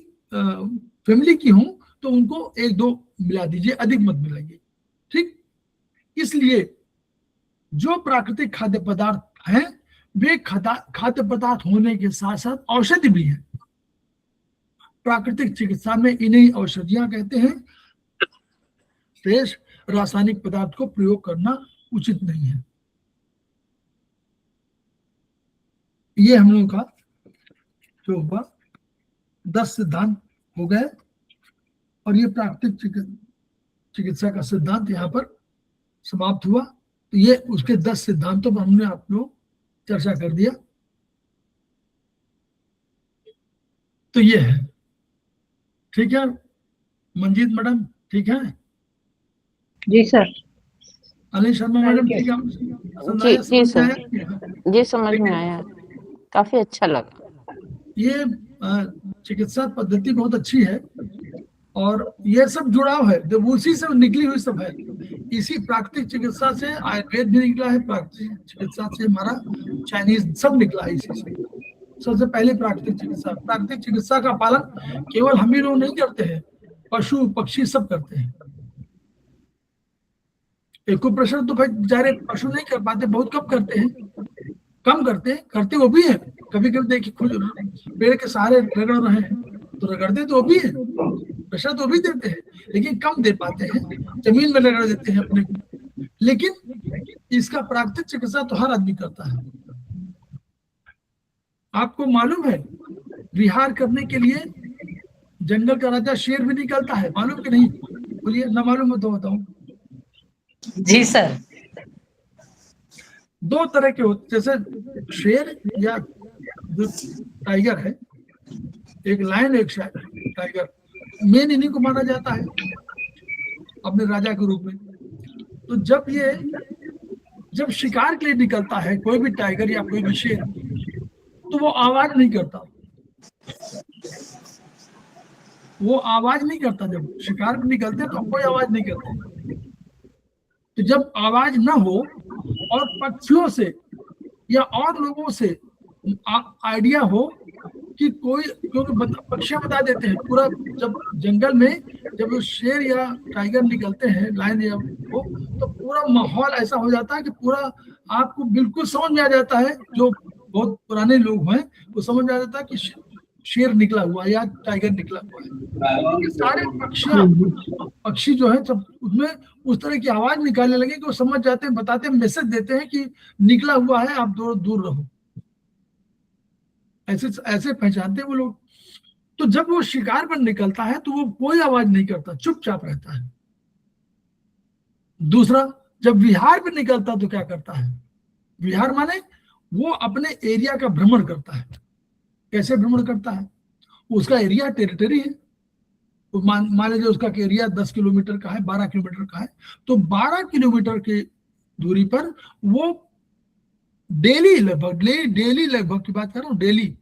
[SPEAKER 2] फैमिली की हो तो उनको 1-2 मिला दीजिए, अधिक मत मिलाइए, ठीक। इसलिए जो प्राकृतिक खाद्य पदार्थ हैं वे खाद्य पदार्थ होने के साथ साथ औषधि भी है। प्राकृतिक चिकित्सा में इन्हीं औषधियां कहते हैं। शेष रासायनिक पदार्थ को प्रयोग करना उचित नहीं है। ये हम लोगों का जो हुआ 10 सिद्धांत हो गए, और ये प्राकृतिक चिकित्सा का सिद्धांत यहाँ पर समाप्त हुआ। तो ये उसके 10 सिद्धांतों पर हमने आप लोग चर्चा कर दिया। तो ये है, ठीक है मंजीत मैडम, ठीक है?
[SPEAKER 3] जी सर।
[SPEAKER 2] अनिल शर्मा मैडम, ठीक है?
[SPEAKER 3] जी सर, जी समझ में आया, काफी अच्छा लगा।
[SPEAKER 2] ये चिकित्सा पद्धति बहुत अच्छी है और ये सब जुड़ाव है, जब उसी से निकली हुई सब है। इसी प्राकृतिक चिकित्सा से आयुर्वेद भी निकला है, प्राकृतिक चिकित्सा से हमारा चाइनीज सब निकला है इसी से। सबसे पहले प्राकृतिक चिकित्सा का पालन केवल हम ही लोग नहीं करते हैं, पशु पक्षी सब करते हैं। एक्यूप्रेशर तो भाई बेचारे पशु नहीं कर पाते, बहुत कम करते हैं, करते वो भी है। कभी कभी देखिए खुद पेड़ के सहारे रगड़ रहे हैं तो रगड़ते तो वो भी है, प्रेशर तो भी देते हैं, लेकिन कम दे पाते हैं, जमीन में रगड़ देते हैं अपने को। लेकिन इसका प्राकृतिक चिकित्सा तो हर आदमी करता है। आपको मालूम है विहार करने के लिए जंगल का राजा शेर भी निकलता है, मालूम कि नहीं? बोलिए, ना मालूम हो तो बताऊं।
[SPEAKER 4] जी सर।
[SPEAKER 2] 2 तरह के होते, जैसे शेर या जो टाइगर है, एक लायन एक टाइगर, मेन इन्हीं को माना जाता है अपने राजा के रूप में। तो जब शिकार के लिए निकलता है कोई भी टाइगर या कोई भी शेर, तो वो आवाज नहीं करता, जब शिकार पे निकलते तो कोई आवाज नहीं करते। तो जब आवाज ना हो और पक्षियों से या और लोगों से आइडिया हो कि कोई, क्योंकि पक्षियां बता देते हैं पूरा, जब जंगल में जब शेर या टाइगर निकलते हैं, लायन या वो, तो पूरा माहौल ऐसा हो जाता है कि पूरा आपको बिल्कुल समझ में आ जाता है। जो बहुत पुराने लोग हैं वो समझ में आ जाता है कि शेर निकला हुआ है या टाइगर निकला हुआ है। ये सारे पक्षी जो है सब उसमें उस तरह की आवाज निकालने लगे कि वो समझ जाते हैं, बताते हैं, मैसेज देते हैं कि निकला हुआ है, आप दूर रहो। ऐसे पहचानते हैं वो लोग। तो जब वो शिकार पर निकलता है तो वो कोई आवाज नहीं करता, चुपचाप रहता है। दूसरा, जब विहार पे निकलता तो क्या करता है? विहार माने वो अपने एरिया का भ्रमण करता है। कैसे भ्रमण करता है? उसका एरिया टेरिटरी है, तो मान लीजिए उसका एरिया 10 किलोमीटर का है, 12 किलोमीटर का है, तो 12 किलोमीटर की दूरी पर वो डेली लगभग की बात कर रहा हूँ, डेली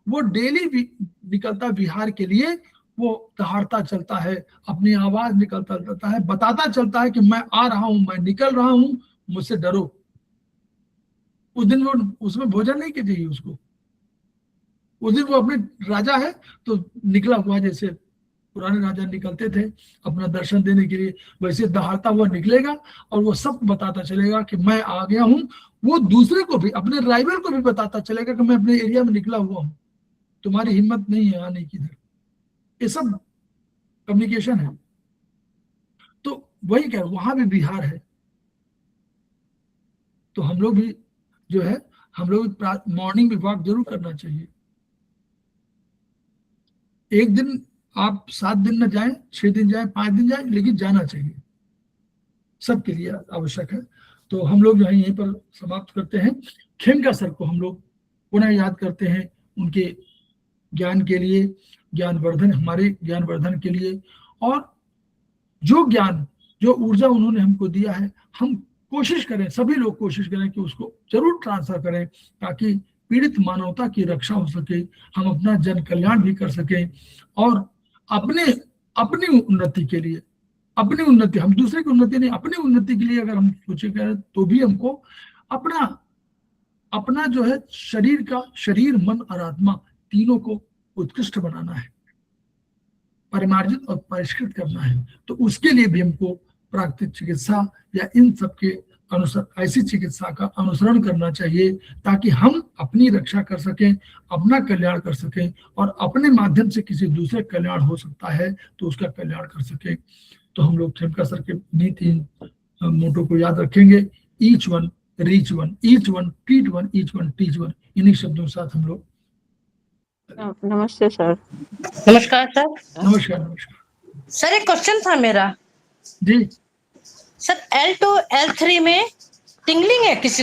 [SPEAKER 2] वो डेली निकलता बिहार के लिए, वो दहाड़ता चलता है, अपनी आवाज निकलता चलता है, बताता चलता है कि मैं आ रहा हूं, मैं निकल रहा हूं, मुझसे डरो। उस दिन वो उसमें भोजन नहीं की चाहिए उसको, उस दिन वो अपने राजा है तो निकला हुआ, जैसे पुराने राजा निकलते थे अपना दर्शन देने के लिए, वैसे दहाड़ता हुआ निकलेगा और वो सब बताता चलेगा कि मैं आ गया हूं। वो दूसरे को भी, अपने राइवल को भी बताता चलेगा कि मैं अपने एरिया में निकला हुआ हूं, तुम्हारी हिम्मत नहीं है आने की इधर। ये सब कम्युनिकेशन है। तो वही कह, वहां भी बिहार है, तो हम लोग भी जो है, हम लोग मॉर्निंग वॉक जरूर करना चाहिए। एक दिन आप 7 दिन न जाएं, 6 दिन जाएं, 5 दिन जाएं, लेकिन जाना चाहिए, सबके लिए आवश्यक है। तो हम लोग जो है यहीं पर समाप्त करते हैं। खेमका सर को हम लोग पुनः याद करते हैं उनके ज्ञान के लिए, ज्ञानवर्धन, हमारे ज्ञानवर्धन के लिए, और जो ज्ञान, जो ऊर्जा उन्होंने हमको दिया है, हम कोशिश करें, सभी लोग कोशिश करें कि उसको जरूर ट्रांसफर करें, ताकि पीड़ित मानवता की रक्षा हो सके, हम अपना जन कल्याण भी कर सकें, और अपनी उन्नति के लिए, अपनी उन्नति, हम दूसरे की उन्नति नहीं, अपनी उन्नति के लिए अगर हम सोचेंगे तो भी हमको अपना जो है शरीर मन और आत्मा तीनों को उत्कृष्ट बनाना है, परिमार्जित और परिष्कृत करना है। तो उसके लिए भी हमको प्राकृतिक चिकित्सा या इन सबके अनुसार ऐसी चिकित्सा का अनुसरण करना चाहिए, ताकि हम अपनी रक्षा कर सकें, अपना कल्याण कर सकें, और अपने माध्यम से किसी दूसरे कल्याण हो सकता है तो उसका कल्याण कर सकें। तो हम लोग खेमका सर के इन्हीं 3 मोटो को याद रखेंगे, each one reach one, each one treat one, each one teach one. इन्हीं शब्दों के साथ हम लोग
[SPEAKER 3] नमस्ते सर।
[SPEAKER 4] नमस्कार सर।
[SPEAKER 2] नमस्कार।
[SPEAKER 4] सर एक क्वेश्चन था मेरा
[SPEAKER 2] जी
[SPEAKER 4] सर, L2 L3 में टिंगलिंग है किसी